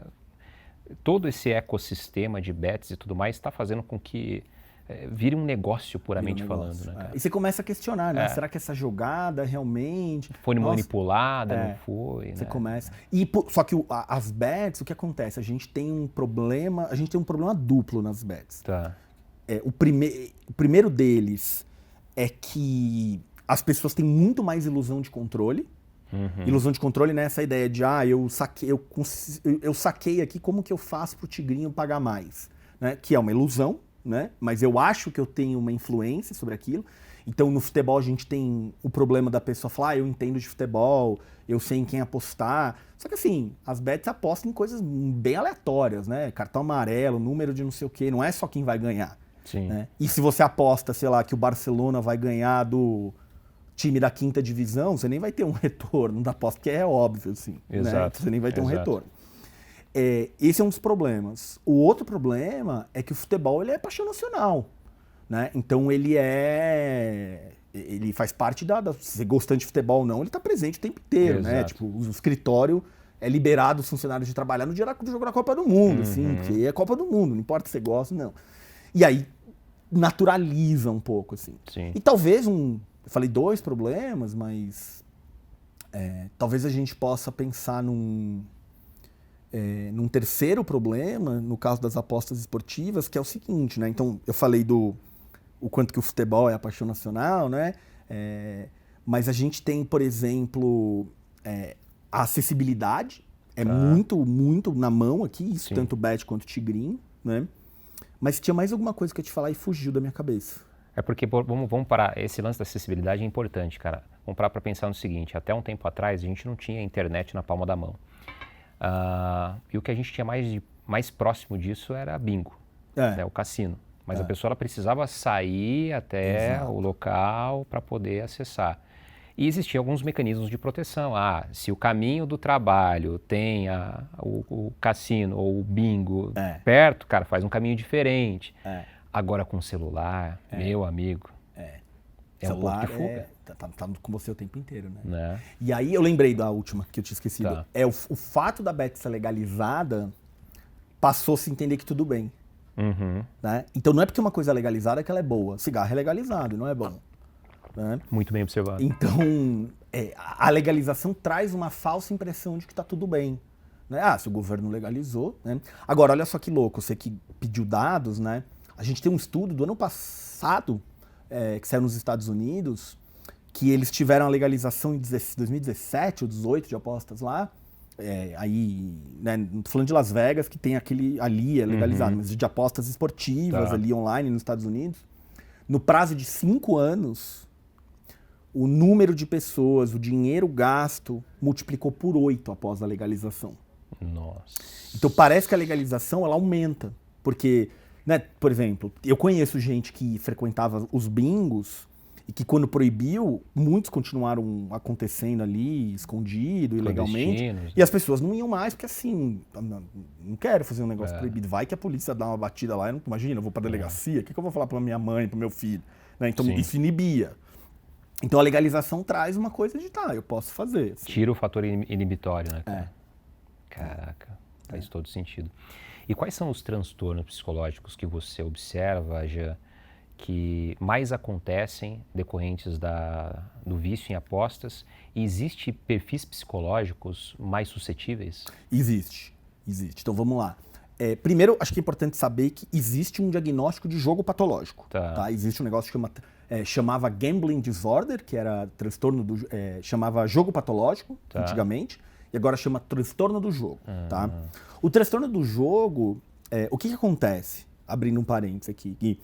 todo esse ecossistema de bets e tudo mais está fazendo com que vire um negócio puramente falando. Né, cara? E você começa a questionar, né? Será que essa jogada realmente... Foi manipulada, não foi? Você né? começa... Só que as bets, o que acontece? A gente tem um problema duplo nas bets. Tá. O primeiro deles é que as pessoas têm muito mais ilusão de controle. Uhum. Ilusão de controle nessa ideia de, eu saquei aqui, como que eu faço pro tigrinho pagar mais? Né? Que é uma ilusão, né? Mas eu acho que eu tenho uma influência sobre aquilo. Então, no futebol, a gente tem o problema da pessoa falar, eu entendo de futebol, eu sei em quem apostar. Só que assim, as bets apostam em coisas bem aleatórias, né? Cartão amarelo, número de não sei o quê, não é só quem vai ganhar. Sim. Né? E se você aposta, sei lá, que o Barcelona vai ganhar do time da 5ª divisão, você nem vai ter um retorno da aposta, que é óbvio, assim. Exato. Né? Você nem vai ter um retorno. Esse é um dos problemas. O outro problema é que o futebol ele é paixão nacional. Né? Então ele faz parte se você gostando de futebol ou não, ele está presente o tempo inteiro, né? Tipo, o escritório é liberado os funcionários de trabalhar no dia do jogo da Copa do Mundo, assim, que é Copa do Mundo, não importa se você gosta ou não. E aí naturaliza um pouco, assim. Sim. E talvez eu falei 2 problemas, mas talvez a gente possa pensar num terceiro problema, no caso das apostas esportivas, que é o seguinte, né? Então, eu falei o quanto que o futebol é a paixão nacional, né? Mas a gente tem, por exemplo, a acessibilidade, muito, muito na mão aqui, isso, sim, tanto Bet quanto Tigrinho, né? Mas tinha mais alguma coisa que eu ia te falar e fugiu da minha cabeça. É porque, vamos parar, esse lance da acessibilidade é importante, cara. Vamos parar para pensar no seguinte, até um tempo atrás a gente não tinha internet na palma da mão. E o que a gente tinha mais próximo disso era bingo, né, o cassino. Mas a pessoa ela precisava sair até o local para poder acessar. E existiam alguns mecanismos de proteção. Se o caminho do trabalho tem o cassino ou o bingo perto, cara, faz um caminho diferente. Agora com o celular, meu amigo, é um ponto de fuga. Tá com você o tempo inteiro, né? E aí eu lembrei da última que eu tinha esquecido. Tá. O fato da bet ser legalizada passou-se a entender que tudo bem. Né? Então não é porque uma coisa é legalizada que ela é boa. Cigarro é legalizado, não é bom. Né? Muito bem observado. Então, a legalização traz uma falsa impressão de que está tudo bem. Né? Se o governo legalizou. Né? Agora, olha só que louco, você que pediu dados, né? A gente tem um estudo do ano passado, que saiu nos Estados Unidos, que eles tiveram a legalização em 2017 ou 2018 de apostas lá. Aí, né, não tô falando de Las Vegas, que tem aquele ali, é legalizado, mas de apostas esportivas ali online nos Estados Unidos. No prazo de 5 anos, o número de pessoas, o dinheiro gasto, multiplicou por 8 após a legalização. Nossa. Então parece que a legalização, ela aumenta. Porque, né, por exemplo, eu conheço gente que frequentava os bingos e que quando proibiu, muitos continuaram acontecendo ali, escondido, ilegalmente. E as pessoas não iam mais, porque assim, não quero fazer um negócio proibido. Vai que a polícia dá uma batida lá, imagina, eu vou pra delegacia, o que eu vou falar pra minha mãe, pro meu filho? Né? Então isso inibia. Então a legalização traz uma coisa de, eu posso fazer. Assim. Tira o fator inibitório, né? Cara? Caraca, faz todo sentido. E quais são os transtornos psicológicos que você observa, Jean, que mais acontecem decorrentes do vício em apostas? E existe perfis psicológicos mais suscetíveis? Existe. Então vamos lá. Primeiro, acho que é importante saber que existe um diagnóstico de jogo patológico. Tá? Existe um negócio que chamava Gambling Disorder, que era transtorno chamava jogo patológico, antigamente, e agora chama transtorno do jogo. Tá? O transtorno do jogo, o que acontece? Abrindo um parênteses aqui.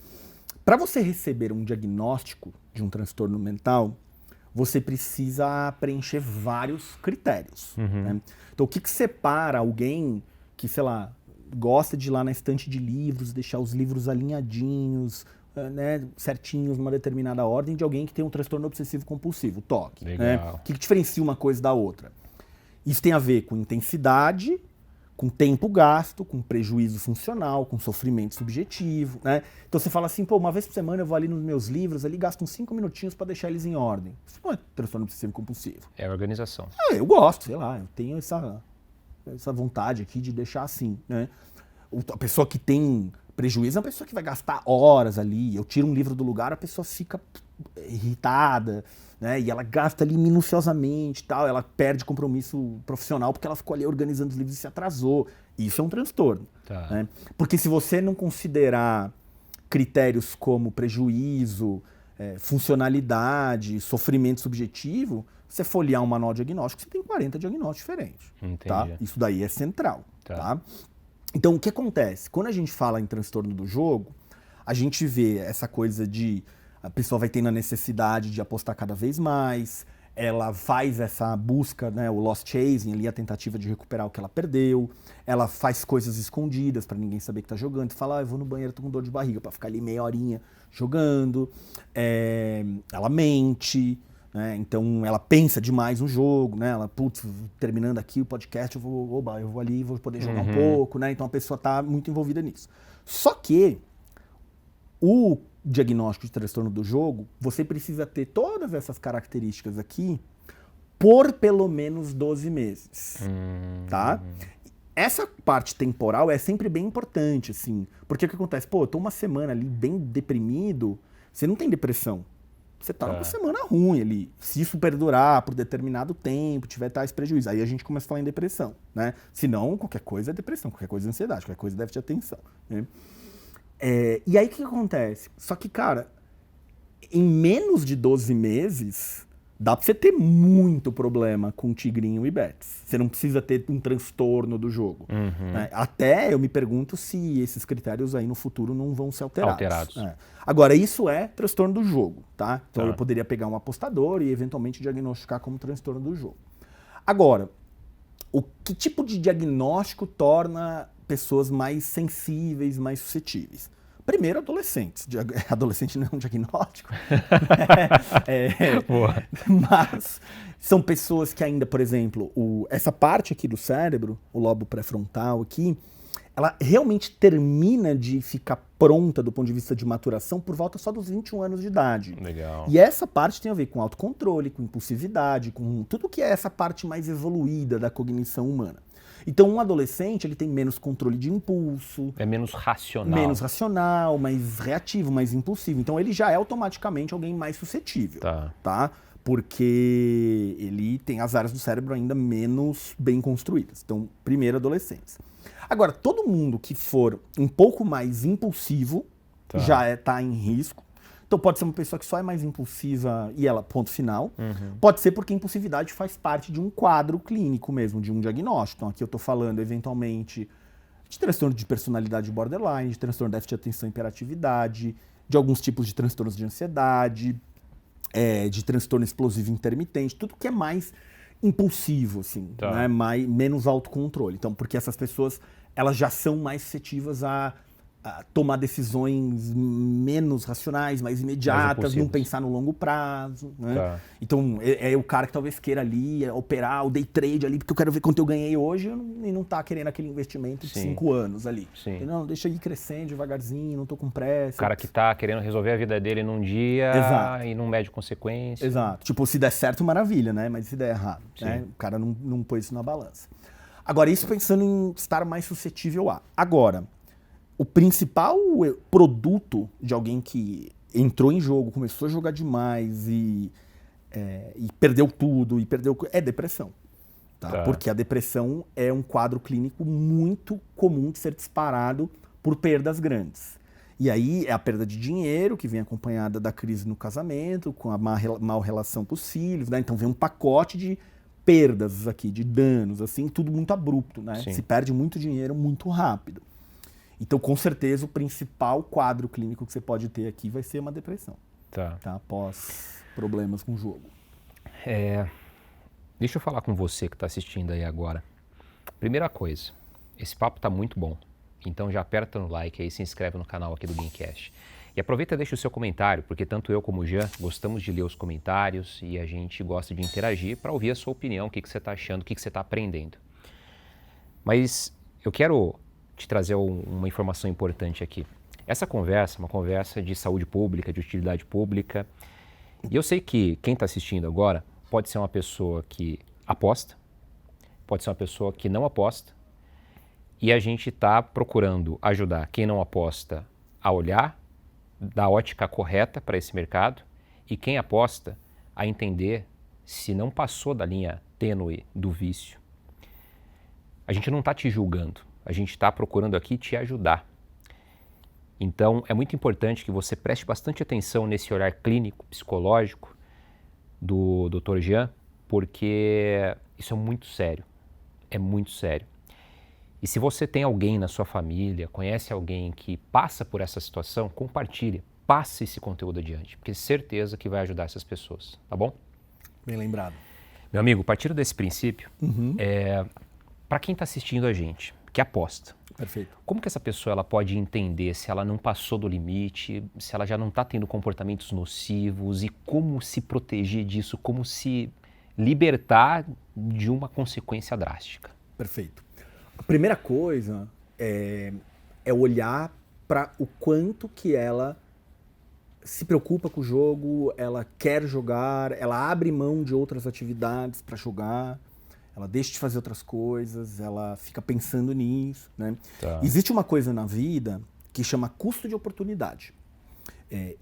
Para você receber um diagnóstico de um transtorno mental, você precisa preencher vários critérios. Né? Então, o que separa alguém que, sei lá, gosta de ir lá na estante de livros, deixar os livros alinhadinhos, né, certinhos, numa determinada ordem, de alguém que tem um transtorno obsessivo-compulsivo, TOC. Né? O que diferencia uma coisa da outra? Isso tem a ver com intensidade, com tempo gasto, com prejuízo funcional, com sofrimento subjetivo, né? Então você fala assim, uma vez por semana eu vou ali nos meus livros, ali gasto uns 5 minutinhos para deixar eles em ordem. Isso não é transtorno obsessivo compulsivo. É a organização. Eu gosto, sei lá, eu tenho essa vontade aqui de deixar assim, né? A pessoa que tem prejuízo é uma pessoa que vai gastar horas ali. Eu tiro um livro do lugar, a pessoa fica irritada, né? E ela gasta ali minuciosamente, tal, ela perde compromisso profissional porque ela ficou ali organizando os livros e se atrasou. Isso é um transtorno. Né? Porque se você não considerar critérios como prejuízo, funcionalidade, sofrimento subjetivo, você folhear um manual diagnóstico, você tem 40 diagnósticos diferentes. Tá? Isso daí é central. Tá? Então, o que acontece? Quando a gente fala em transtorno do jogo, a gente vê essa coisa de a pessoa vai tendo a necessidade de apostar cada vez mais, ela faz essa busca, né, o lost chasing, ali, a tentativa de recuperar o que ela perdeu, ela faz coisas escondidas para ninguém saber que tá jogando, fala, eu vou no banheiro, tô com dor de barriga, para ficar ali meia horinha jogando, ela mente, né, então ela pensa demais no jogo, né, ela, putz, terminando aqui o podcast, eu vou ali, vou poder jogar um pouco, né, então a pessoa tá muito envolvida nisso. Só que o diagnóstico de transtorno do jogo, você precisa ter todas essas características aqui por pelo menos 12 meses, tá? Essa parte temporal é sempre bem importante, assim, porque o que acontece? Pô, eu tô uma semana ali bem deprimido, você não tem depressão, você tá numa semana ruim ali. Se isso perdurar por determinado tempo, tiver tais prejuízos, aí a gente começa a falar em depressão, né? Se não, qualquer coisa é depressão, qualquer coisa é ansiedade, qualquer coisa é déficit de atenção, né? E aí o que acontece? Só que, cara, em menos de 12 meses, dá pra você ter muito problema com Tigrinho e Bets. Você não precisa ter um transtorno do jogo. Né? Até eu me pergunto se esses critérios aí no futuro não vão ser alterados. Agora, isso é transtorno do jogo, tá? Então eu poderia pegar um apostador e eventualmente diagnosticar como transtorno do jogo. Agora, que tipo de diagnóstico torna pessoas mais sensíveis, mais suscetíveis? Primeiro, adolescentes. Adolescente não é um diagnóstico. Mas são pessoas que ainda, por exemplo, essa parte aqui do cérebro, o lobo pré-frontal aqui, ela realmente termina de ficar pronta do ponto de vista de maturação por volta só dos 21 anos de idade. Legal. E essa parte tem a ver com autocontrole, com impulsividade, com tudo que é essa parte mais evoluída da cognição humana. Então, um adolescente, ele tem menos controle de impulso. É menos racional. Menos racional, mais reativo, mais impulsivo. Então, ele já é automaticamente alguém mais suscetível. Tá? Porque ele tem as áreas do cérebro ainda menos bem construídas. Então, primeiro, adolescentes. Agora, todo mundo que for um pouco mais impulsivo já está em risco. Então pode ser uma pessoa que só é mais impulsiva e ela, ponto final. Pode ser porque a impulsividade faz parte de um quadro clínico mesmo, de um diagnóstico. Então aqui eu estou falando eventualmente de transtorno de personalidade borderline, de transtorno de déficit de atenção e hiperatividade, de alguns tipos de transtornos de ansiedade, de transtorno explosivo intermitente, tudo que é mais impulsivo, assim, né? Menos autocontrole. Então, porque essas pessoas, elas já são mais suscetíveis a tomar decisões menos racionais, mais imediatas, não pensar no longo prazo, né? Então, é o cara que talvez queira ali operar o day trade ali, porque eu quero ver quanto eu ganhei hoje e não tá querendo aquele investimento de 5 anos ali. Não, deixa ir crescendo devagarzinho, não tô com pressa. O cara que tá querendo resolver a vida dele num dia e não mede consequência. Exato. Tipo, se der certo, maravilha, né? Mas se der errado, né? O cara não pôs isso na balança. Agora, isso pensando em estar mais suscetível a. Agora, o principal produto de alguém que entrou em jogo, começou a jogar demais e perdeu tudo, é depressão. Porque a depressão é um quadro clínico muito comum de ser disparado por perdas grandes. E aí é a perda de dinheiro, que vem acompanhada da crise no casamento, com a má relação com os filhos, né? Então vem um pacote de perdas aqui, de danos, assim, tudo muito abrupto, né? Se perde muito dinheiro muito rápido. Então, com certeza, o principal quadro clínico que você pode ter aqui vai ser uma depressão. Após problemas com o jogo. Deixa eu falar com você que está assistindo aí agora. Primeira coisa, esse papo está muito bom. Então já aperta no like aí, se inscreve no canal aqui do Gamecast. E aproveita e deixa o seu comentário, porque tanto eu como o Jean gostamos de ler os comentários e a gente gosta de interagir para ouvir a sua opinião, o que você está achando, o que você está aprendendo. Mas eu quero te trazer uma informação importante aqui. Essa conversa é uma conversa de saúde pública, de utilidade pública. E eu sei que quem está assistindo agora pode ser uma pessoa que aposta, pode ser uma pessoa que não aposta. E a gente está procurando ajudar quem não aposta a olhar da ótica correta para esse mercado e quem aposta a entender se não passou da linha tênue do vício. A gente não está te julgando. A gente está procurando aqui te ajudar. Então, é muito importante que você preste bastante atenção nesse olhar clínico, psicológico do Dr. Jean, porque isso é muito sério. É muito sério. E se você tem alguém na sua família, conhece alguém que passa por essa situação, compartilhe. passe esse conteúdo adiante, porque certeza que vai ajudar essas pessoas, tá bom? Bem lembrado. Meu amigo, partindo desse princípio, para quem está assistindo a gente, que aposta, perfeito. Como que essa pessoa ela pode entender se ela não passou do limite, se ela já não está tendo comportamentos nocivos e como se proteger disso, como se libertar de uma consequência drástica? Perfeito. A primeira coisa é olhar para o quanto que ela se preocupa com o jogo, ela quer jogar, ela abre mão de outras atividades para jogar, ela deixa de fazer outras coisas, ela fica pensando nisso, né? Tá. Existe uma coisa na vida que chama custo de oportunidade,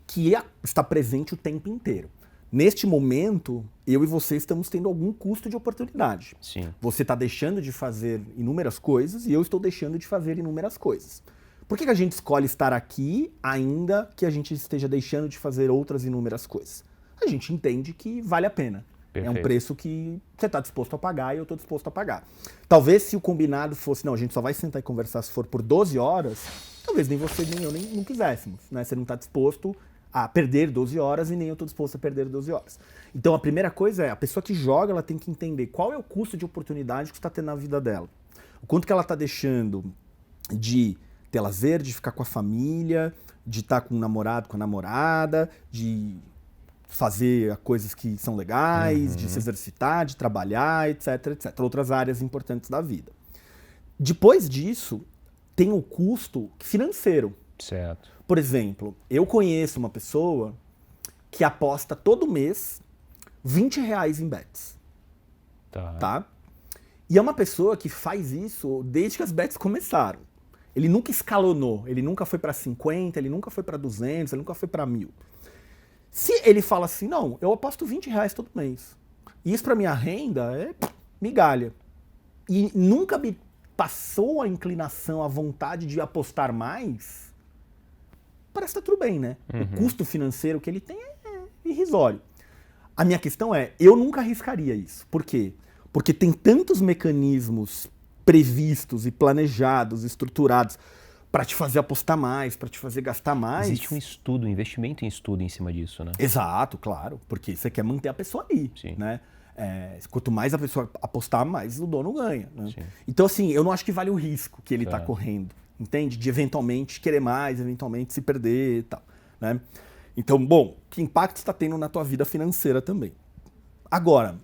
que está presente o tempo inteiro. Neste momento, eu e você estamos tendo algum custo de oportunidade. Sim. Você está deixando de fazer inúmeras coisas e eu estou deixando de fazer inúmeras coisas. Por que a gente escolhe estar aqui, ainda que a gente esteja deixando de fazer outras inúmeras coisas? A gente entende que vale a pena. Perfeito. É um preço que você está disposto a pagar e eu estou disposto a pagar. Talvez se o combinado fosse, não, a gente só vai sentar e conversar se for por 12 horas, talvez nem você nem eu nem não quiséssemos, né? Você não está disposto a perder 12 horas e nem eu estou disposto a perder 12 horas. Então a primeira coisa é, a pessoa que joga, ela tem que entender qual é o custo de oportunidade que está tendo na vida dela. O quanto que ela está deixando de ter lazer, de ficar com a família, de estar com o namorado, com a namorada, de fazer coisas que são legais, de se exercitar, de trabalhar, etc, etc. Outras áreas importantes da vida. Depois disso, tem o custo financeiro. Certo. Por exemplo, eu conheço uma pessoa que aposta todo mês R$20 em bets. Tá? E é uma pessoa que faz isso desde que as bets começaram. Ele nunca escalonou, ele nunca foi para 50, ele nunca foi para 200, ele nunca foi para 1.000. Se ele fala assim, não, eu aposto R$20 todo mês. E isso para minha renda é migalha. E nunca me passou a inclinação, a vontade de apostar mais, parece que tá tudo bem, né? O custo financeiro que ele tem é irrisório. A minha questão é, eu nunca arriscaria isso. Por quê? Porque tem tantos mecanismos previstos e planejados, estruturados, para te fazer apostar mais, para te fazer gastar mais. Existe um estudo, um investimento em estudo em cima disso, né? Exato, claro, porque você quer manter a pessoa ali, Sim. né? Quanto mais a pessoa apostar, mais o dono ganha, né? Sim. Então, assim, eu não acho que vale o risco que ele está correndo, entende? De eventualmente querer mais, eventualmente se perder e tal, né? Então, bom, que impacto está tendo na tua vida financeira também? Agora,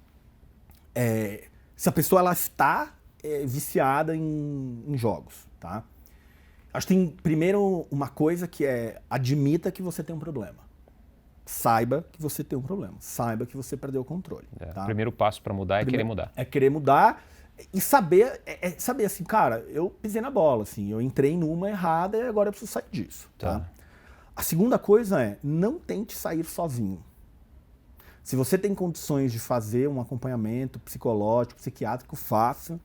se a pessoa ela está viciada em jogos, tá? Acho que tem, primeiro, uma coisa que admita que você tem um problema. Saiba que você tem um problema. Saiba que você perdeu o controle. Tá? O primeiro passo para mudar é querer mudar. É querer mudar e saber, saber assim, cara, eu pisei na bola, assim, eu entrei numa errada e agora eu preciso sair disso. Tá? A segunda coisa é, não tente sair sozinho. Se você tem condições de fazer um acompanhamento psicológico, psiquiátrico, faça.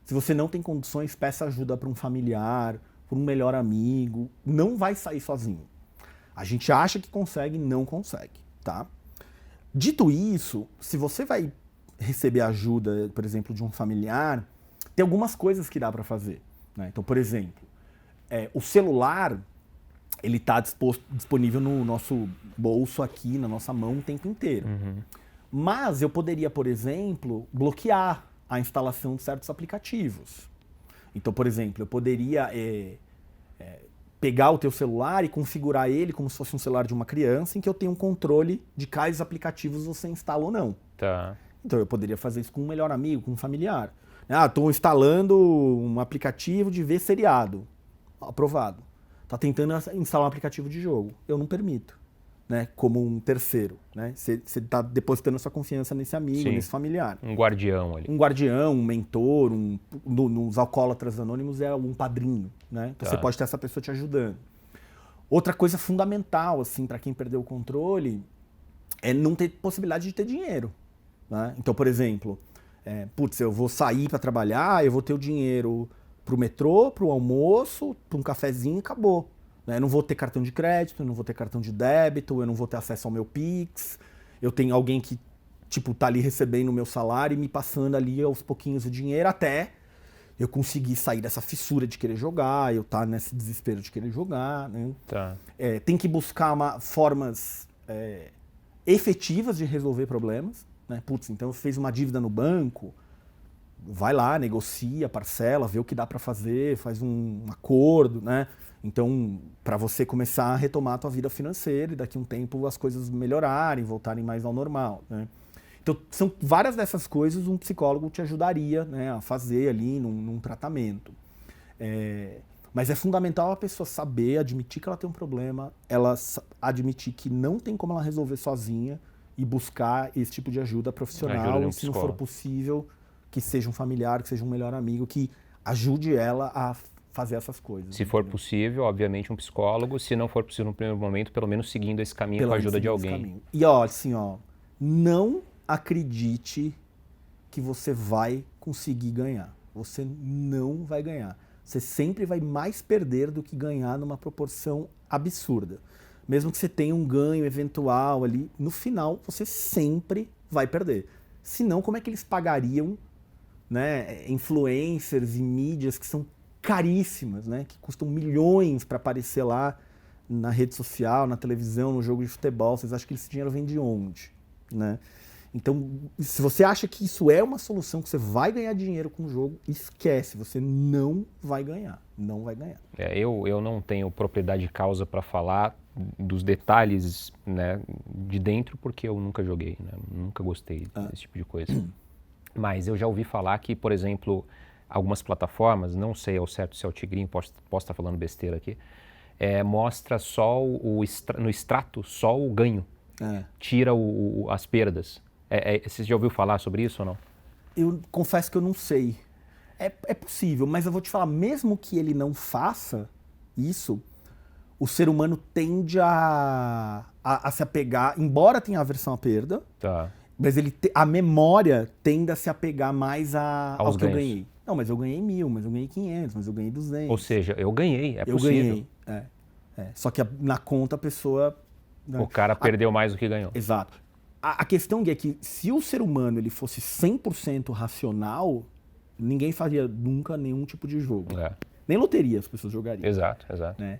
Se você não tem condições, peça ajuda para um familiar, para um melhor amigo. Não vai sair sozinho. A gente acha que consegue, não consegue, tá? Dito isso, se você vai receber ajuda, por exemplo, de um familiar, tem algumas coisas que dá para fazer, né? Então, por exemplo, o celular, ele está disponível no nosso bolso aqui, na nossa mão o tempo inteiro. Mas eu poderia, por exemplo, bloquear a instalação de certos aplicativos. Então, por exemplo, eu poderia pegar o teu celular e configurar ele como se fosse um celular de uma criança, em que eu tenho um controle de quais aplicativos você instala ou não. Tá. Então eu poderia fazer isso com um melhor amigo, com um familiar. Estou instalando um aplicativo de ver seriado. Aprovado. Tá tentando instalar um aplicativo de jogo. Eu não permito, né? Como um terceiro, né? Você está depositando a sua confiança nesse amigo, Sim. nesse familiar. Um guardião ali. Um guardião, um mentor, nos alcoólatras anônimos é um padrinho, né? Então você pode ter essa pessoa te ajudando. Outra coisa fundamental, assim, para quem perdeu o controle, é não ter possibilidade de ter dinheiro, né? Então, por exemplo, eu vou sair para trabalhar, eu vou ter o dinheiro pro metrô, pro almoço, para um cafezinho e acabou. Né? Eu não vou ter cartão de crédito, eu não vou ter cartão de débito, eu não vou ter acesso ao meu Pix, eu tenho alguém que tá ali recebendo o meu salário e me passando ali aos pouquinhos o dinheiro até eu conseguir sair dessa fissura de querer jogar, eu estar nesse desespero de querer jogar, né? Tá. Tem que buscar formas efetivas de resolver problemas, né? Putz, então fez uma dívida no banco, vai lá, negocia, parcela, vê o que dá para fazer, faz um acordo, né? Então, para você começar a retomar a tua vida financeira e daqui a um tempo as coisas melhorarem, voltarem mais ao normal, né? Então, são várias dessas coisas um psicólogo te ajudaria, né, a fazer ali num tratamento. Mas é fundamental a pessoa saber, admitir que ela tem um problema, ela admitir que não tem como ela resolver sozinha e buscar esse tipo de ajuda profissional, e se não for possível, que seja um familiar, que seja um melhor amigo, que ajude ela a fazer essas coisas. Se for possível, obviamente um psicólogo, se não for possível no primeiro momento, pelo menos seguindo esse caminho com a ajuda de alguém. E ó, assim, ó, não acredite que você vai conseguir ganhar. Você não vai ganhar. Você sempre vai mais perder do que ganhar numa proporção absurda. Mesmo que você tenha um ganho eventual ali, no final você sempre vai perder. Senão, como é que eles pagariam, né, influencers e mídias que são caríssimas, né, que custam milhões para aparecer lá na rede social, na televisão, no jogo de futebol? Vocês acham que esse dinheiro vem de onde, né? Então, se você acha que isso é uma solução, que você vai ganhar dinheiro com o jogo, esquece, você não vai ganhar. Não vai ganhar. Eu não tenho propriedade de causa para falar dos detalhes, né, de dentro, porque eu nunca joguei, né, nunca gostei desse tipo de coisa. Mas eu já ouvi falar que, por exemplo, algumas plataformas, não sei ao certo se é o Tigrinho, posso estar falando besteira aqui, mostra só no extrato só o ganho, tira as perdas. Você já ouviu falar sobre isso ou não? Eu confesso que eu não sei. É possível, mas eu vou te falar, mesmo que ele não faça isso, o ser humano tende a se apegar, embora tenha aversão à perda, mas a memória tende a se apegar mais ao que eu ganhei. Não, mas eu ganhei 1.000, mas eu ganhei 500, mas eu ganhei 200. Ou seja, eu ganhei, é possível. Eu ganhei, Só que na conta a pessoa... O cara perdeu mais do que ganhou. Exato. A questão é que se o ser humano ele fosse 100% racional, ninguém faria nunca nenhum tipo de jogo. Nem loteria as pessoas jogariam. Exato. Né?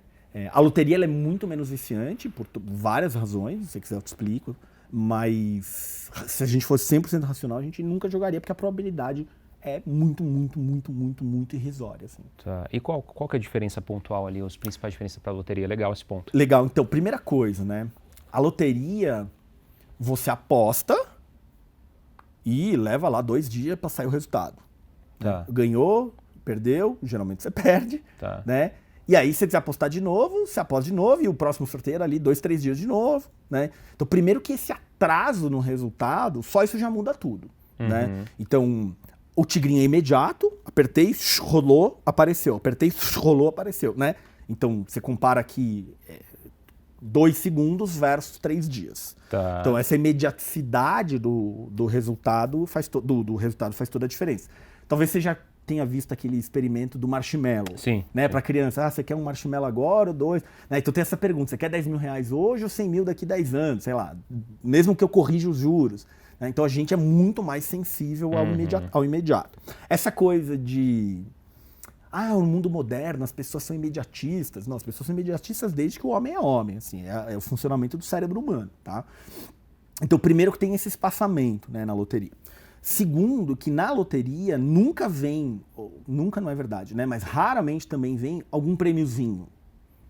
A loteria ela é muito menos viciante por várias razões, se você quiser eu te explico, mas se a gente fosse 100% racional, a gente nunca jogaria, porque a probabilidade é muito, muito, muito, muito, muito irrisória. Assim. E qual que é a diferença pontual ali, as principais diferenças para a loteria? Legal esse ponto. Legal. Então, primeira coisa, né? A loteria... Você aposta e leva lá 2 dias para sair o resultado. Ganhou, perdeu, geralmente você perde, né? E aí, se você quiser apostar de novo, você aposta de novo e o próximo sorteio era ali 2, 3 dias de novo, né? Então, primeiro que esse atraso no resultado, só isso já muda tudo, né? Então, o tigrinho é imediato, apertei, rolou, apareceu, apertei, rolou, apareceu, né? Então, você compara aqui... 2 segundos versus 3 dias. Então, essa imediaticidade do resultado faz toda a diferença. Talvez você já tenha visto aquele experimento do marshmallow. Sim. Né? Para criança, você quer um marshmallow agora ou 2? Né? Então tem essa pergunta, você quer 10 mil reais hoje ou 100 mil daqui 10 anos? Sei lá, mesmo que eu corrija os juros. Né? Então a gente é muito mais sensível ao imediato. Essa coisa de... no mundo moderno as pessoas são imediatistas. Não, as pessoas são imediatistas desde que o homem é homem. Assim, é o funcionamento do cérebro humano. Tá? Então, primeiro que tem esse espaçamento, né, na loteria. Segundo, que na loteria nunca vem, nunca não é verdade, né, mas raramente também vem algum prêmiozinho.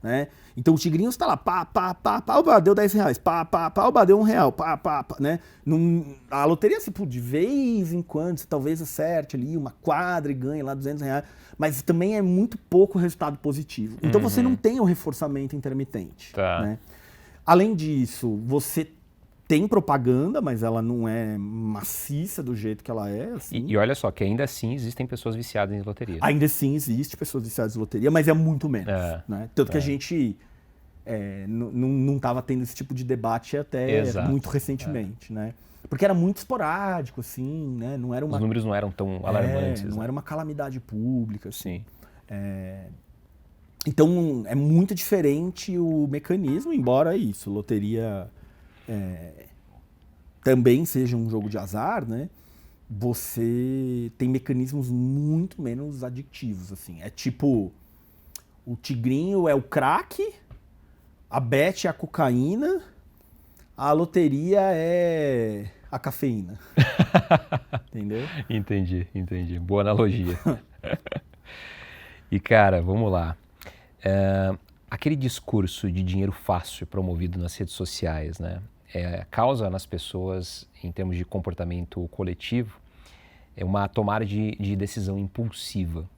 Né? Então o tigrinho está lá, oba, deu 10 reais, oba, deu R$1, né? A loteria, de vez em quando, você talvez acerte ali uma quadra e ganhe lá 200 reais, mas também é muito pouco resultado positivo. Então você não tem o reforçamento intermitente. Né? Além disso, você tem propaganda, mas ela não é maciça do jeito que ela é. Assim. E olha só, que ainda assim existem pessoas viciadas em loteria. Ainda assim existe pessoas viciadas em loteria, mas é muito menos. Né? Tanto que a gente não estava tendo esse tipo de debate até muito recentemente. Né? Porque era muito esporádico, assim, né? Não era uma... Os números não eram tão alarmantes. Não era uma calamidade pública. Assim. Então é muito diferente o mecanismo, embora isso, loteria... também seja um jogo de azar, né? você tem mecanismos muito menos adictivos, assim. É tipo, o tigrinho é o crack, a bet é a cocaína, a loteria é a cafeína. Entendeu? Entendi. Boa analogia. E, cara, vamos lá. Aquele discurso de dinheiro fácil promovido nas redes sociais, né? Causa nas pessoas, em termos de comportamento coletivo, uma tomada de decisão impulsiva.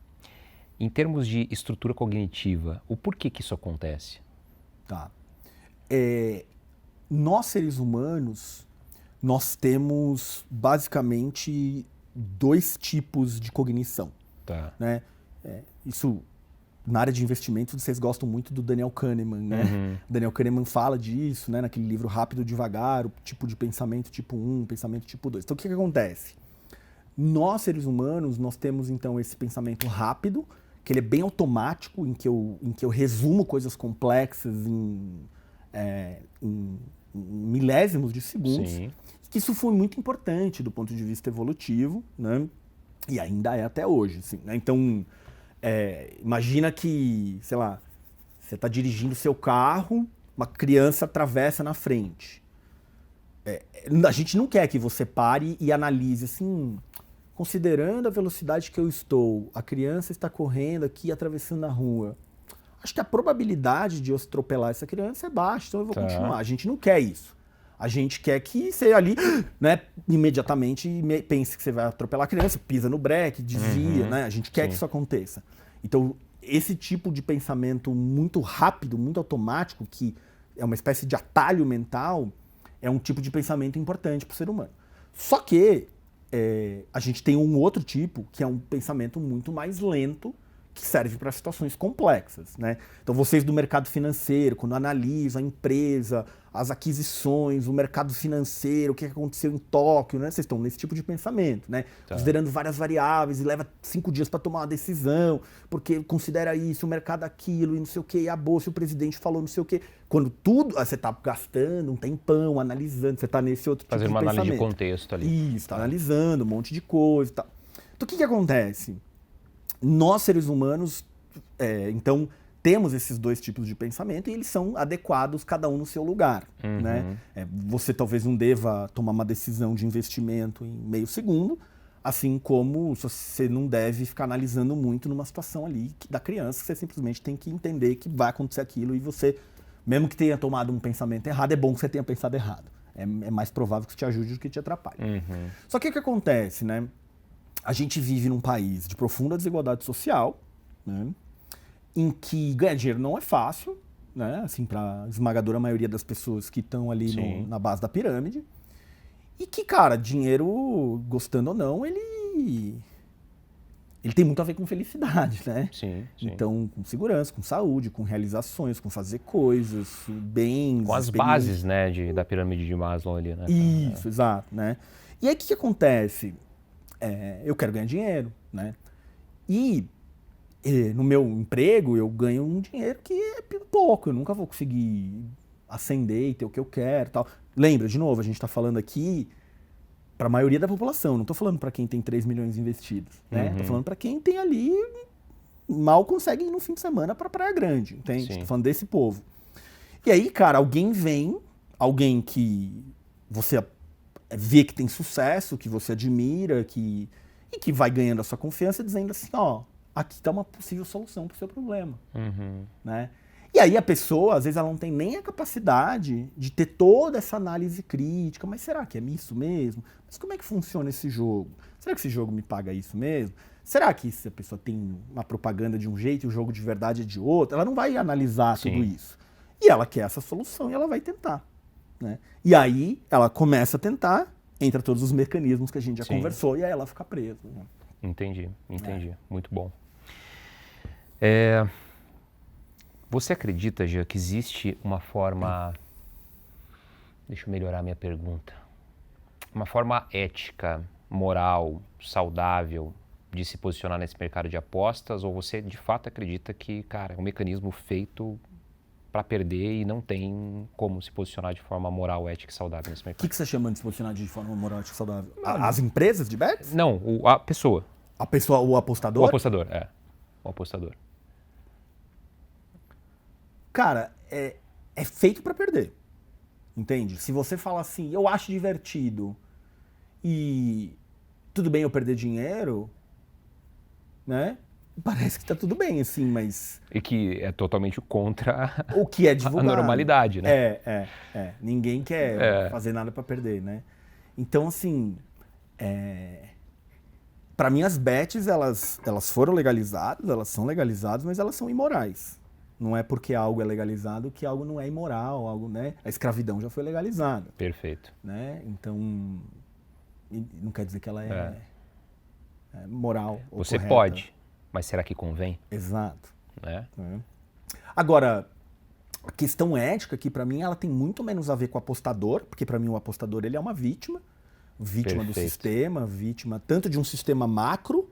Em termos de estrutura cognitiva, o porquê que isso acontece? Tá. Nós, seres humanos, nós temos basicamente 2 tipos de cognição. Tá. Né? Isso, na área de investimentos, vocês gostam muito do Daniel Kahneman, né? O Daniel Kahneman fala disso, né? Naquele livro Rápido e Devagar, o tipo de pensamento tipo 1, pensamento tipo 2. Então, o que acontece? Nós, seres humanos, nós temos, então, esse pensamento rápido, que ele é bem automático, em que eu resumo coisas complexas em milésimos de segundos. Sim. Que isso foi muito importante do ponto de vista evolutivo, né? E ainda é até hoje, assim, né? Então, imagina que, sei lá, você está dirigindo seu carro, uma criança atravessa na frente. A gente não quer que você pare e analise assim, considerando a velocidade que eu estou, a criança está correndo aqui, atravessando a rua. Acho que a probabilidade de eu atropelar essa criança é baixa, então eu vou continuar. A gente não quer isso. A gente quer que você ali, né, imediatamente pense que você vai atropelar a criança, pisa no breque, desvia, né? A gente quer que isso aconteça. Então, esse tipo de pensamento muito rápido, muito automático, que é uma espécie de atalho mental, é um tipo de pensamento importante para o ser humano. Só que a gente tem um outro tipo, que é um pensamento muito mais lento, que serve para situações complexas, né? Então, vocês do mercado financeiro, quando analisam a empresa, as aquisições, o mercado financeiro, o que aconteceu em Tóquio, né? Vocês estão nesse tipo de pensamento, né? Tá. Considerando várias variáveis e leva 5 dias para tomar uma decisão, porque considera isso, o mercado aquilo e não sei o quê, e a bolsa, o presidente falou não sei o quê. Quando tudo, você está gastando um tempão, analisando, você está nesse outro tipo de pensamento. Fazendo uma análise de contexto ali. Isso, está analisando um monte de coisa e tal. Então, o que acontece? Nós, seres humanos, então, temos esses 2 tipos de pensamento e eles são adequados, cada um no seu lugar. Né? Você talvez não deva tomar uma decisão de investimento em meio segundo, assim como você não deve ficar analisando muito numa situação ali da criança, você simplesmente tem que entender que vai acontecer aquilo e você, mesmo que tenha tomado um pensamento errado, é bom que você tenha pensado errado. É mais provável que isso te ajude do que te atrapalhe. Só que o que acontece, né? A gente vive num país de profunda desigualdade social, né, em que ganhar dinheiro não é fácil, né, assim, para a esmagadora maioria das pessoas que estão ali na base da pirâmide. E que, cara, dinheiro, gostando ou não, ele tem muito a ver com felicidade, né? Sim. Então, com segurança, com saúde, com realizações, com fazer coisas, bens... Com as bases, né, da pirâmide de Maslow ali, né? Isso, exato, né? E aí, o que acontece? Eu quero ganhar dinheiro, né? E no meu emprego eu ganho um dinheiro que é pouco, eu nunca vou conseguir ascender e ter o que eu quero e tal. Lembra, de novo, a gente está falando aqui para a maioria da população, não estou falando para quem tem 3 milhões investidos, né? Estou falando para quem tem ali, mal consegue ir no fim de semana para Praia Grande, entende? Estou falando desse povo. E aí, cara, alguém que você vê que tem sucesso, que você admira, e que vai ganhando a sua confiança, dizendo assim, ó, aqui está uma possível solução para o seu problema. Né? E aí a pessoa, às vezes, ela não tem nem a capacidade de ter toda essa análise crítica, mas será que é isso mesmo? Mas como é que funciona esse jogo? Será que esse jogo me paga isso mesmo? Será que se a pessoa tem uma propaganda de um jeito e o jogo de verdade é de outro? Ela não vai analisar tudo isso. E ela quer essa solução e ela vai tentar. Né? E aí ela começa a tentar, entra todos os mecanismos que a gente já conversou, e aí ela fica presa. Né? Entendi. Muito bom. Você acredita, Jean, que existe uma forma... Deixa eu melhorar a minha pergunta. Uma forma ética, moral, saudável de se posicionar nesse mercado de apostas? Ou você de fato acredita que, cara, é um mecanismo feito para perder e não tem como se posicionar de forma moral, ética e saudável nesse O mercado. que você chama de se posicionar de forma moral e saudável? As empresas de bets? Não, a pessoa. A pessoa, o apostador? O apostador, o apostador. Cara, é feito pra perder. Entende? Se você fala assim, eu acho divertido e tudo bem eu perder dinheiro, né? Parece que tá tudo bem, assim, mas... E que é totalmente contra o que é divulgado. A normalidade, né? Ninguém quer fazer nada pra perder, né? Então, assim, pra mim as bets, elas foram legalizadas, elas são legalizadas, mas elas são imorais. Não é porque algo é legalizado que algo não é imoral, algo, né? A escravidão já foi legalizada. Perfeito. Né? Então, não quer dizer que ela é moral ou Você correta. pode, mas será que convém? Exato. Né? Agora, a questão ética aqui, pra mim, ela tem muito menos a ver com o apostador, porque pra mim o apostador ele é uma vítima do sistema, vítima tanto de um sistema macro,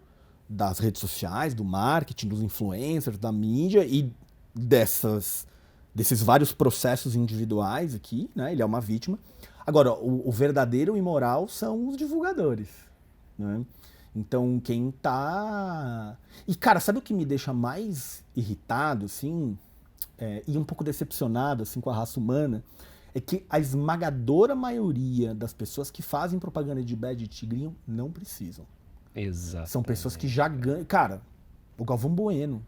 das redes sociais, do marketing, dos influencers, da mídia e desses vários processos individuais aqui, né? Ele é uma vítima. Agora, o verdadeiro imoral são os divulgadores, né? Então, quem tá... E, cara, sabe o que me deixa mais irritado, assim, e um pouco decepcionado, assim, com a raça humana? É que a esmagadora maioria das pessoas que fazem propaganda de bet de tigrinho não precisam. Exato. São pessoas que já ganham... Cara, o Galvão Bueno,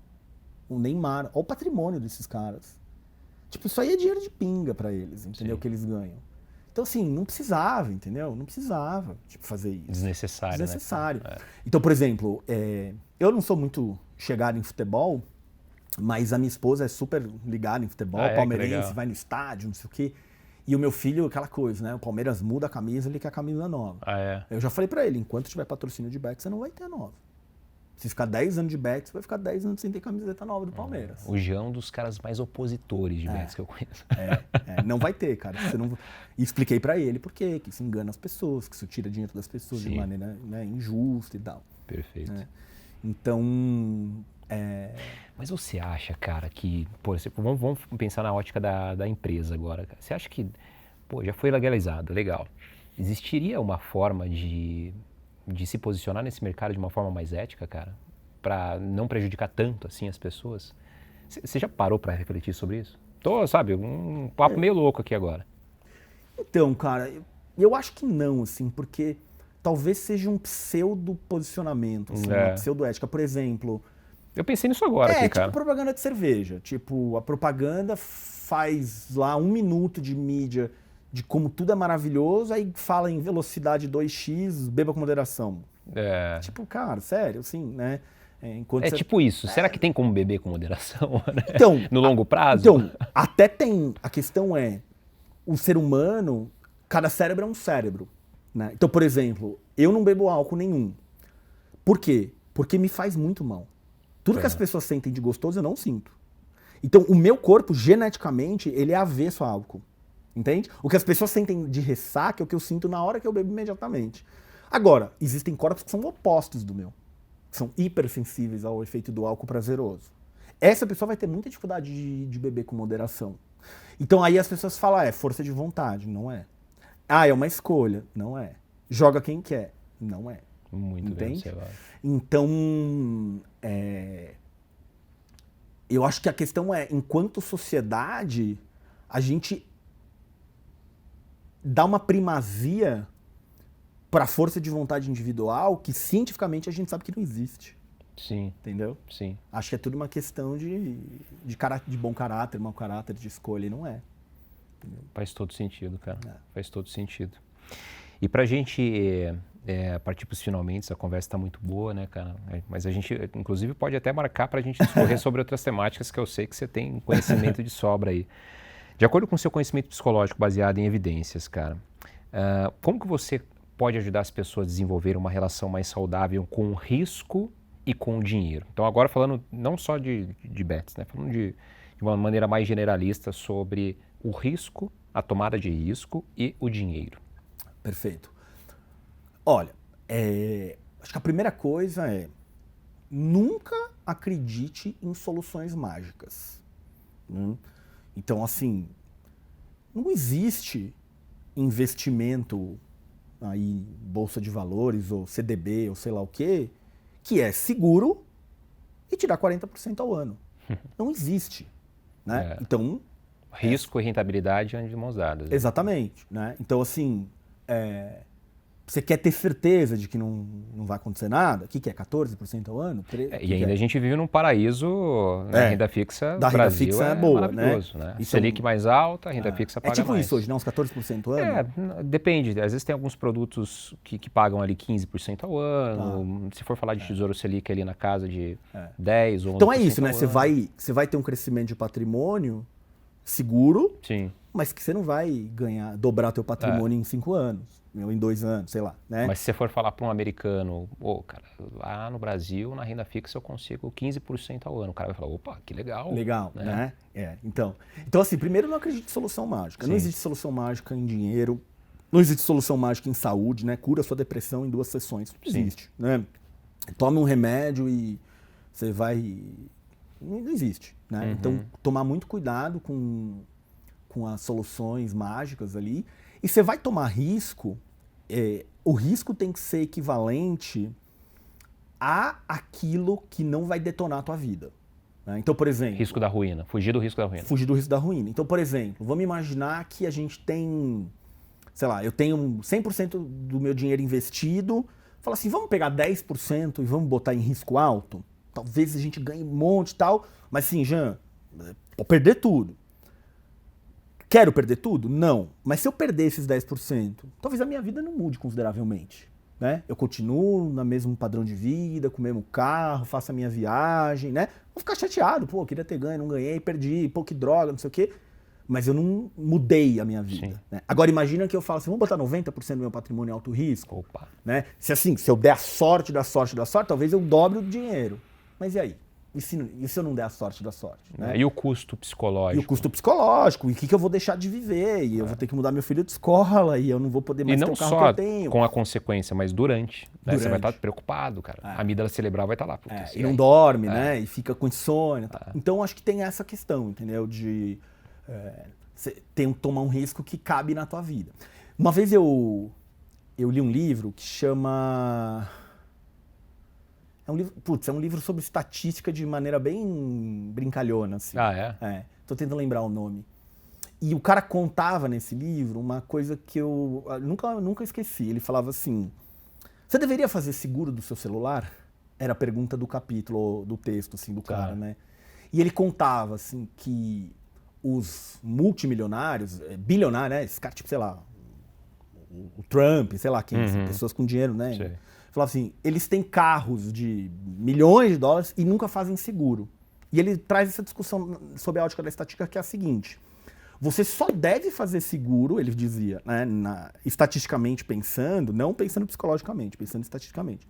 o Neymar, olha o patrimônio desses caras. Tipo, isso aí é dinheiro de pinga pra eles, entendeu? Sim. Que eles ganham. Então, assim, não precisava, entendeu? Não precisava, tipo, fazer isso. Desnecessário. Né? Então, por exemplo, eu não sou muito chegado em futebol, mas a minha esposa é super ligada em futebol, palmeirense, vai no estádio, não sei o quê. E o meu filho, aquela coisa, né? O Palmeiras muda a camisa, ele quer a camisa nova. Eu já falei pra ele, enquanto tiver patrocínio de bet, você não vai ter nova. Se ficar 10 anos de bet, você vai ficar 10 anos sem ter camiseta nova do Palmeiras. O Jean é um dos caras mais opositores de bets que eu conheço. Não vai ter, cara. Você não... E expliquei pra ele por quê, que isso engana as pessoas, que isso tira dinheiro das pessoas de maneira, né, injusta e tal. Perfeito. Então... Mas você acha, cara, que... Por exemplo, vamos pensar na ótica da empresa agora. Cara. Você acha que... já foi legalizado, legal. Existiria uma forma de se posicionar nesse mercado de uma forma mais ética, cara? Pra não prejudicar tanto, assim, as pessoas? Você já parou pra refletir sobre isso? Sabe, um papo meio louco aqui agora. Então, cara, eu acho que não, assim, porque talvez seja um pseudo-posicionamento, assim, uma pseudo-ética. Por exemplo... Eu pensei nisso agora aqui, cara. Tipo propaganda de cerveja. Tipo, a propaganda faz lá 1 minuto de mídia de como tudo é maravilhoso, aí fala em velocidade 2x, beba com moderação. Tipo, cara, sério, assim, né? Tipo isso. Será que tem como beber com moderação, né? Então, no longo prazo? Então, até tem. A questão é, o ser humano, cada cérebro é um cérebro. Né? Então, por exemplo, eu não bebo álcool nenhum. Por quê? Porque me faz muito mal. Tudo que as pessoas sentem de gostoso, eu não sinto. Então, o meu corpo, geneticamente, ele é avesso a álcool. Entende? O que as pessoas sentem de ressaca é o que eu sinto na hora que eu bebo imediatamente. Agora, existem corpos que são opostos do meu. Que são hipersensíveis ao efeito do álcool prazeroso. Essa pessoa vai ter muita dificuldade de beber com moderação. Então, aí as pessoas falam, é força de vontade. Não é. É uma escolha. Não é. Joga quem quer. Não é. Muito entende? Bem, então, eu acho que a questão é, enquanto sociedade, a gente dá uma primazia para a força de vontade individual que cientificamente a gente sabe que não existe. Sim. Entendeu? Sim. Acho que é tudo uma questão de bom caráter, mau caráter, de escolha, e não é. Entendeu? Faz todo sentido, cara. Faz todo sentido. E pra gente partir pros finalmente, a conversa tá muito boa, né, cara? Mas a gente, inclusive, pode até marcar pra gente discorrer sobre outras temáticas que eu sei que você tem conhecimento de sobra aí. De acordo com o seu conhecimento psicológico baseado em evidências, cara, como que você pode ajudar as pessoas a desenvolver uma relação mais saudável com o risco e com o dinheiro? Então, agora falando não só de bets, né? Falando de uma maneira mais generalista sobre o risco, a tomada de risco e o dinheiro. Perfeito. Olha, acho que a primeira coisa é nunca acredite em soluções mágicas. Então, assim, não existe investimento aí, bolsa de valores ou CDB ou sei lá o quê, que é seguro e te dá 40% ao ano. Não existe, né? Então... Risco e rentabilidade andam de mãos dadas. Né? Exatamente, né? Então, assim, você quer ter certeza de que não vai acontecer nada? O que é? 14% ao ano? E ainda a gente vive num paraíso, né? Renda fixa, da renda Brasil fixa é boa, maravilhoso, né? Então, Selic mais alta, renda fixa paga mais. É tipo isso hoje, né? Uns 14% ao ano? Depende. Às vezes tem alguns produtos que pagam ali 15% ao ano. Se for falar de Tesouro Selic ali na casa de 10 ou 11% Então é isso, né? ao Você vai ter um crescimento de patrimônio seguro, Sim. mas que você não vai dobrar teu patrimônio em 5 anos, ou em 2 anos, sei lá, né? Mas se você for falar para um americano, cara, lá no Brasil, na renda fixa eu consigo 15% ao ano. O cara vai falar, opa, que legal. Legal, né? Então, assim, primeiro, eu não acredito em solução mágica. Sim. Não existe solução mágica em dinheiro, não existe solução mágica em saúde, né? Cura sua depressão em 2 sessões. Não existe, né? Tome um remédio e você vai... Não existe, né? Então, tomar muito cuidado com as soluções mágicas ali. E você vai tomar risco, o risco tem que ser equivalente a aquilo que não vai detonar a tua vida. Né? Então, por exemplo... Risco da ruína, fugir do risco da ruína. Fugir do risco da ruína. Então, por exemplo, vamos imaginar que a gente tem, sei lá, eu tenho 100% do meu dinheiro investido, fala assim, vamos pegar 10% e vamos botar em risco alto? Talvez a gente ganhe um monte e tal, mas assim, Jean, vou perder tudo. Quero perder tudo? Não. Mas se eu perder esses 10%, talvez a minha vida não mude consideravelmente. Né? Eu continuo no mesmo padrão de vida, com o mesmo carro, faço a minha viagem, né? Vou ficar chateado, pô, queria ter ganho, não ganhei, perdi, pô, que droga, não sei o quê. Mas eu não mudei a minha vida. Né? Agora imagina que eu falo assim, vamos botar 90% do meu patrimônio em alto risco. Opa. Né? Se eu der a sorte da sorte da sorte, talvez eu dobre o dinheiro. Mas e aí? E se eu não der a sorte da sorte? Né? E o custo psicológico? E o custo psicológico, e o que eu vou deixar de viver? E eu vou ter que mudar meu filho de escola, e eu não vou poder mais ter o carro que eu tenho. E não só com a consequência, mas durante. Né? Você vai estar preocupado, cara. A amígdala cerebral vai estar lá. E não dorme, né? E fica com insônia. Então, acho que tem essa questão, entendeu? De tomar um risco que cabe na tua vida. Uma vez eu li um livro que chama... É um livro sobre estatística de maneira bem brincalhona, assim. Tô tentando lembrar o nome. E o cara contava nesse livro uma coisa que eu nunca esqueci. Ele falava assim, você deveria fazer seguro do seu celular? Era a pergunta do capítulo, do texto, assim, do cara, né? E ele contava, assim, que os multimilionários, bilionários, né? Esse cara, tipo, sei lá, o Trump, sei lá quem, pessoas com dinheiro, né? Sei. Falava assim, eles têm carros de milhões de dólares e nunca fazem seguro. E ele traz essa discussão sobre a ótica da estatística, que é a seguinte, você só deve fazer seguro, ele dizia, né, estatisticamente pensando, não pensando psicologicamente, pensando estatisticamente,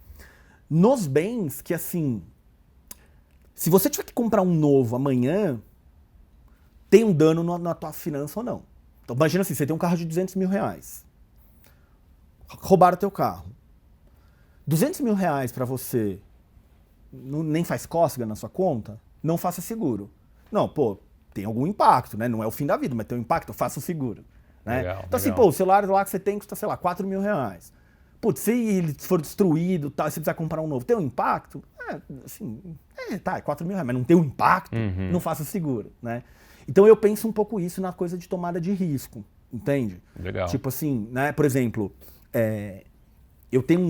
nos bens que, assim, se você tiver que comprar um novo amanhã, tem um dano na tua finança ou não. Então imagina assim, você tem um carro de 200 mil reais, roubaram teu carro. 200 mil reais para você nem faz cócega na sua conta, não faça seguro. Não, pô, tem algum impacto, né? Não é o fim da vida, mas tem um impacto, faça o seguro. Né? Legal, então assim, pô, o celular lá que você tem custa, sei lá, 4 mil reais. Putz, se ele for destruído, tá, se precisar comprar um novo, tem um impacto? É 4 mil reais, mas não tem um impacto, não faça seguro, né? Então eu penso um pouco isso na coisa de tomada de risco, entende? Legal. Tipo assim, né? Por exemplo, eu tenho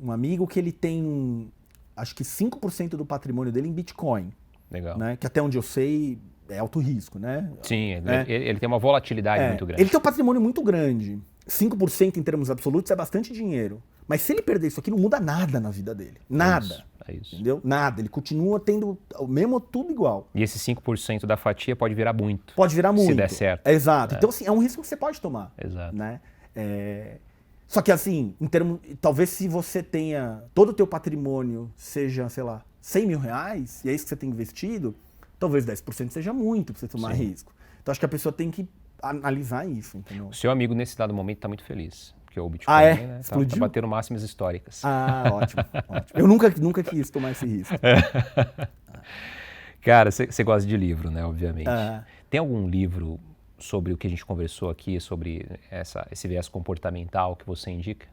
um amigo que ele tem, acho que 5% do patrimônio dele em Bitcoin. Legal. Né? Que até onde eu sei é alto risco, né? Sim, ele tem uma volatilidade muito grande. Ele tem um patrimônio muito grande. 5% em termos absolutos é bastante dinheiro. Mas se ele perder isso aqui, não muda nada na vida dele. Nada. É isso. Entendeu? Nada. Ele continua tendo o mesmo, tudo igual. E esse 5% da fatia pode virar muito. Pode virar muito. Se der certo. Exato. Então, assim, é um risco que você pode tomar. Exato. Né? Só que assim, talvez se você tenha, todo o teu patrimônio seja, sei lá, 100 mil reais, e é isso que você tem investido, talvez 10% seja muito para você tomar risco. Então acho que a pessoa tem que analisar isso, entendeu? O seu amigo nesse dado momento está muito feliz, porque o Bitcoin né, tá batendo máximas históricas. Ótimo, ótimo. Eu nunca quis tomar esse risco. Cara, você gosta de livro, né, obviamente. Tem algum livro sobre o que a gente conversou aqui, sobre esse viés comportamental que você indica?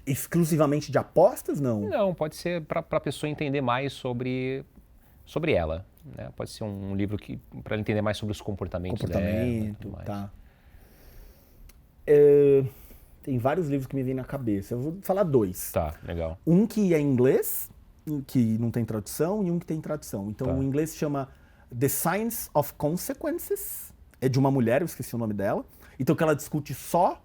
Exclusivamente de apostas, não? Não, pode ser para a pessoa entender mais sobre ela. Né? Pode ser um livro para ela entender mais sobre os comportamentos dela. Tá. Tem vários livros que me vêm na cabeça. Eu vou falar 2. Tá, legal. Um que é em inglês, que não tem tradução, e um que tem tradução. Então, o inglês se chama The Science of Consequences. É de uma mulher, eu esqueci o nome dela. Então, que ela discute só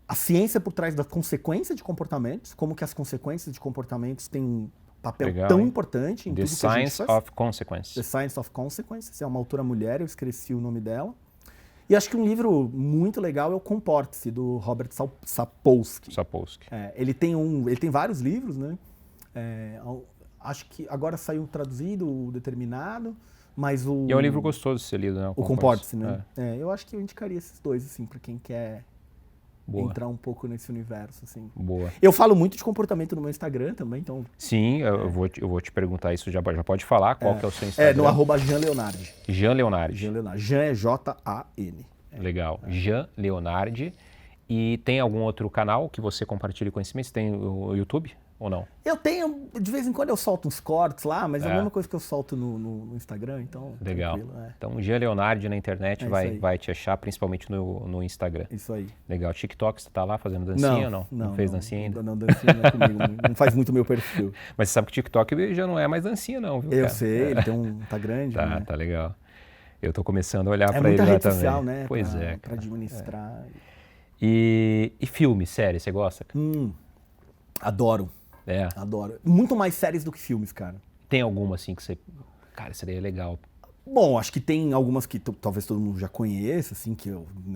a ciência por trás da consequência de comportamentos, como que as consequências de comportamentos têm um papel tão importante em tudo que a gente faz. The Science of Consequences. The Science of Consequences. É uma autora mulher, eu esqueci o nome dela. E acho que um livro muito legal é o Comporte-se, do Robert Sapolsky. Ele tem vários livros, né? Acho que agora saiu traduzido, o Determinado, mas o... E é um livro gostoso de ser lido, né? O Comporte-se, né? Eu acho que eu indicaria esses 2, assim, para quem quer entrar um pouco nesse universo, assim. Boa. Eu falo muito de comportamento no meu Instagram também, então... Sim, eu vou te perguntar isso, já pode falar qual que é o seu Instagram. No @JeanLeonardi. Jean Leonardi. Jean é J-A-N. Legal. Jean Leonardi. E tem algum outro canal que você compartilha conhecimento? Você tem o YouTube ou não? Eu tenho, de vez em quando eu solto uns cortes lá, mas é a mesma coisa que eu solto no Instagram, então... Legal. Então, Jean Leonardi na internet vai te achar, principalmente no Instagram. Isso aí. Legal. TikTok, você tá lá fazendo dancinha ou não? Não fez dancinha ainda? Não, dancinha não é comigo, não faz muito meu perfil. Mas você sabe que o TikTok já não é mais dancinha não, viu, Eu sei, ele tá grande. Tá, né? Tá legal. Eu tô começando a olhar para ele lá também. É muita rede social, né? Pois pra administrar. E filme, série, você gosta? Adoro. Adoro. Muito mais séries do que filmes, cara. Tem alguma assim que você... Cara, seria legal. Bom, acho que tem algumas que talvez todo mundo já conheça, assim, que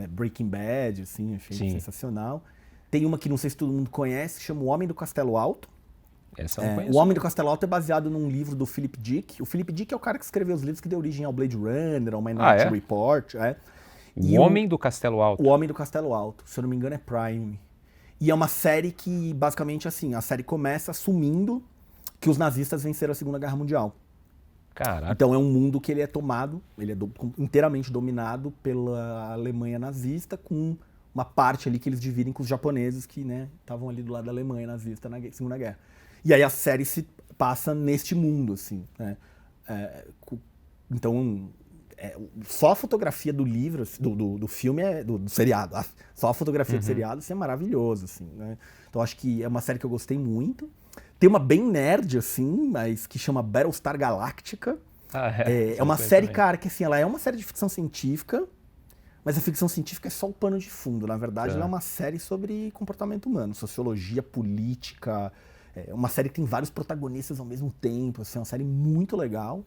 Breaking Bad, assim, achei sensacional. Tem uma que não sei se todo mundo conhece, que chama O Homem do Castelo Alto. Essa eu não conheço. O Homem do Castelo Alto é baseado num livro do Philip Dick. O Philip Dick é o cara que escreveu os livros que deu origem ao Blade Runner, ao Minority Report. O Homem do Castelo Alto. O Homem do Castelo Alto. Se eu não me engano é Prime. E é uma série que, basicamente, assim, a série começa assumindo que os nazistas venceram a Segunda Guerra Mundial. Caraca. Então é um mundo que ele é tomado, ele é inteiramente dominado pela Alemanha nazista, com uma parte ali que eles dividem com os japoneses que, né, estavam ali do lado da Alemanha nazista na Segunda Guerra. E aí a série se passa neste mundo, assim, né? Então, só a fotografia do livro, do filme, do seriado, só a fotografia do seriado, assim, é maravilhoso, assim, né? Então acho que é uma série que eu gostei muito. Tem uma bem nerd, assim, mas que chama Battlestar Galactica. É uma série, cara, que assim, ela é uma série de ficção científica, mas a ficção científica é só o pano de fundo. Na verdade, ela é uma série sobre comportamento humano, sociologia, política. É uma série que tem vários protagonistas ao mesmo tempo, assim, é uma série muito legal.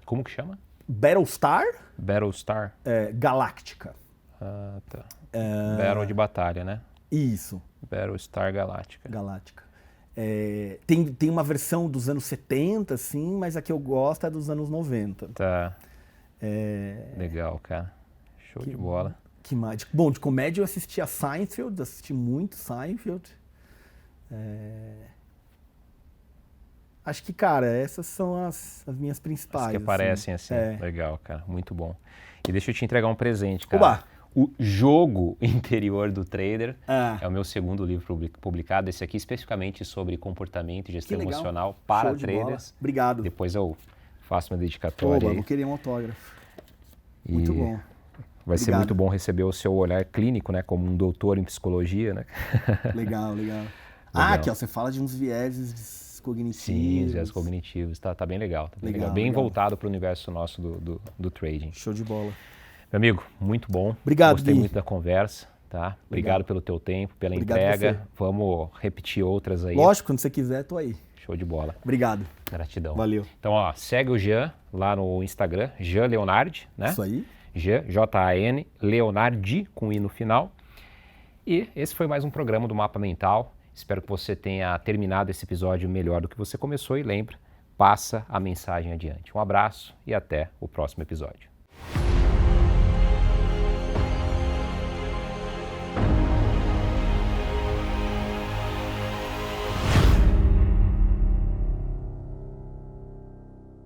Como que chama? Battlestar Galactica. Ah, tá. Battle de batalha, né? Isso. Battlestar Galactica. Tem uma versão dos anos 70, assim, mas a que eu gosto é dos anos 90. Tá. Legal, cara. Show de bola. Que mais? Bom, de comédia eu assisti a Seinfeld, assisti muito Seinfeld. Acho que, cara, essas são as minhas principais. As que aparecem assim. Legal, cara. Muito bom. E deixa eu te entregar um presente, cara. Oba! O Jogo Interior do Trader é o meu segundo livro publicado. Esse aqui especificamente sobre comportamento e gestão emocional para traders. Obrigado. Depois eu faço uma dedicatória. Vou querer um autógrafo. Muito bom. Vai ser muito bom receber o seu olhar clínico, né? Como um doutor em psicologia, né? Legal. Aqui, ó, você fala de uns vieses cognitivos. Sim, os vieses cognitivos. Tá bem legal. Legal. Bem voltado para o universo nosso do trading. Show de bola. Meu amigo, muito bom. Obrigado, Gostei Gui. muito da conversa, tá? Obrigado pelo teu tempo, pela entrega. Vamos repetir outras aí. Lógico, quando você quiser, tô aí. Show de bola. Obrigado. Gratidão. Valeu. Então, ó, segue o Jean lá no Instagram, Jean Leonardi, né? Isso aí. Jan, Leonardi, com I no final. E esse foi mais um programa do Mapa Mental. Espero que você tenha terminado esse episódio melhor do que você começou e lembre, passa a mensagem adiante. Um abraço e até o próximo episódio.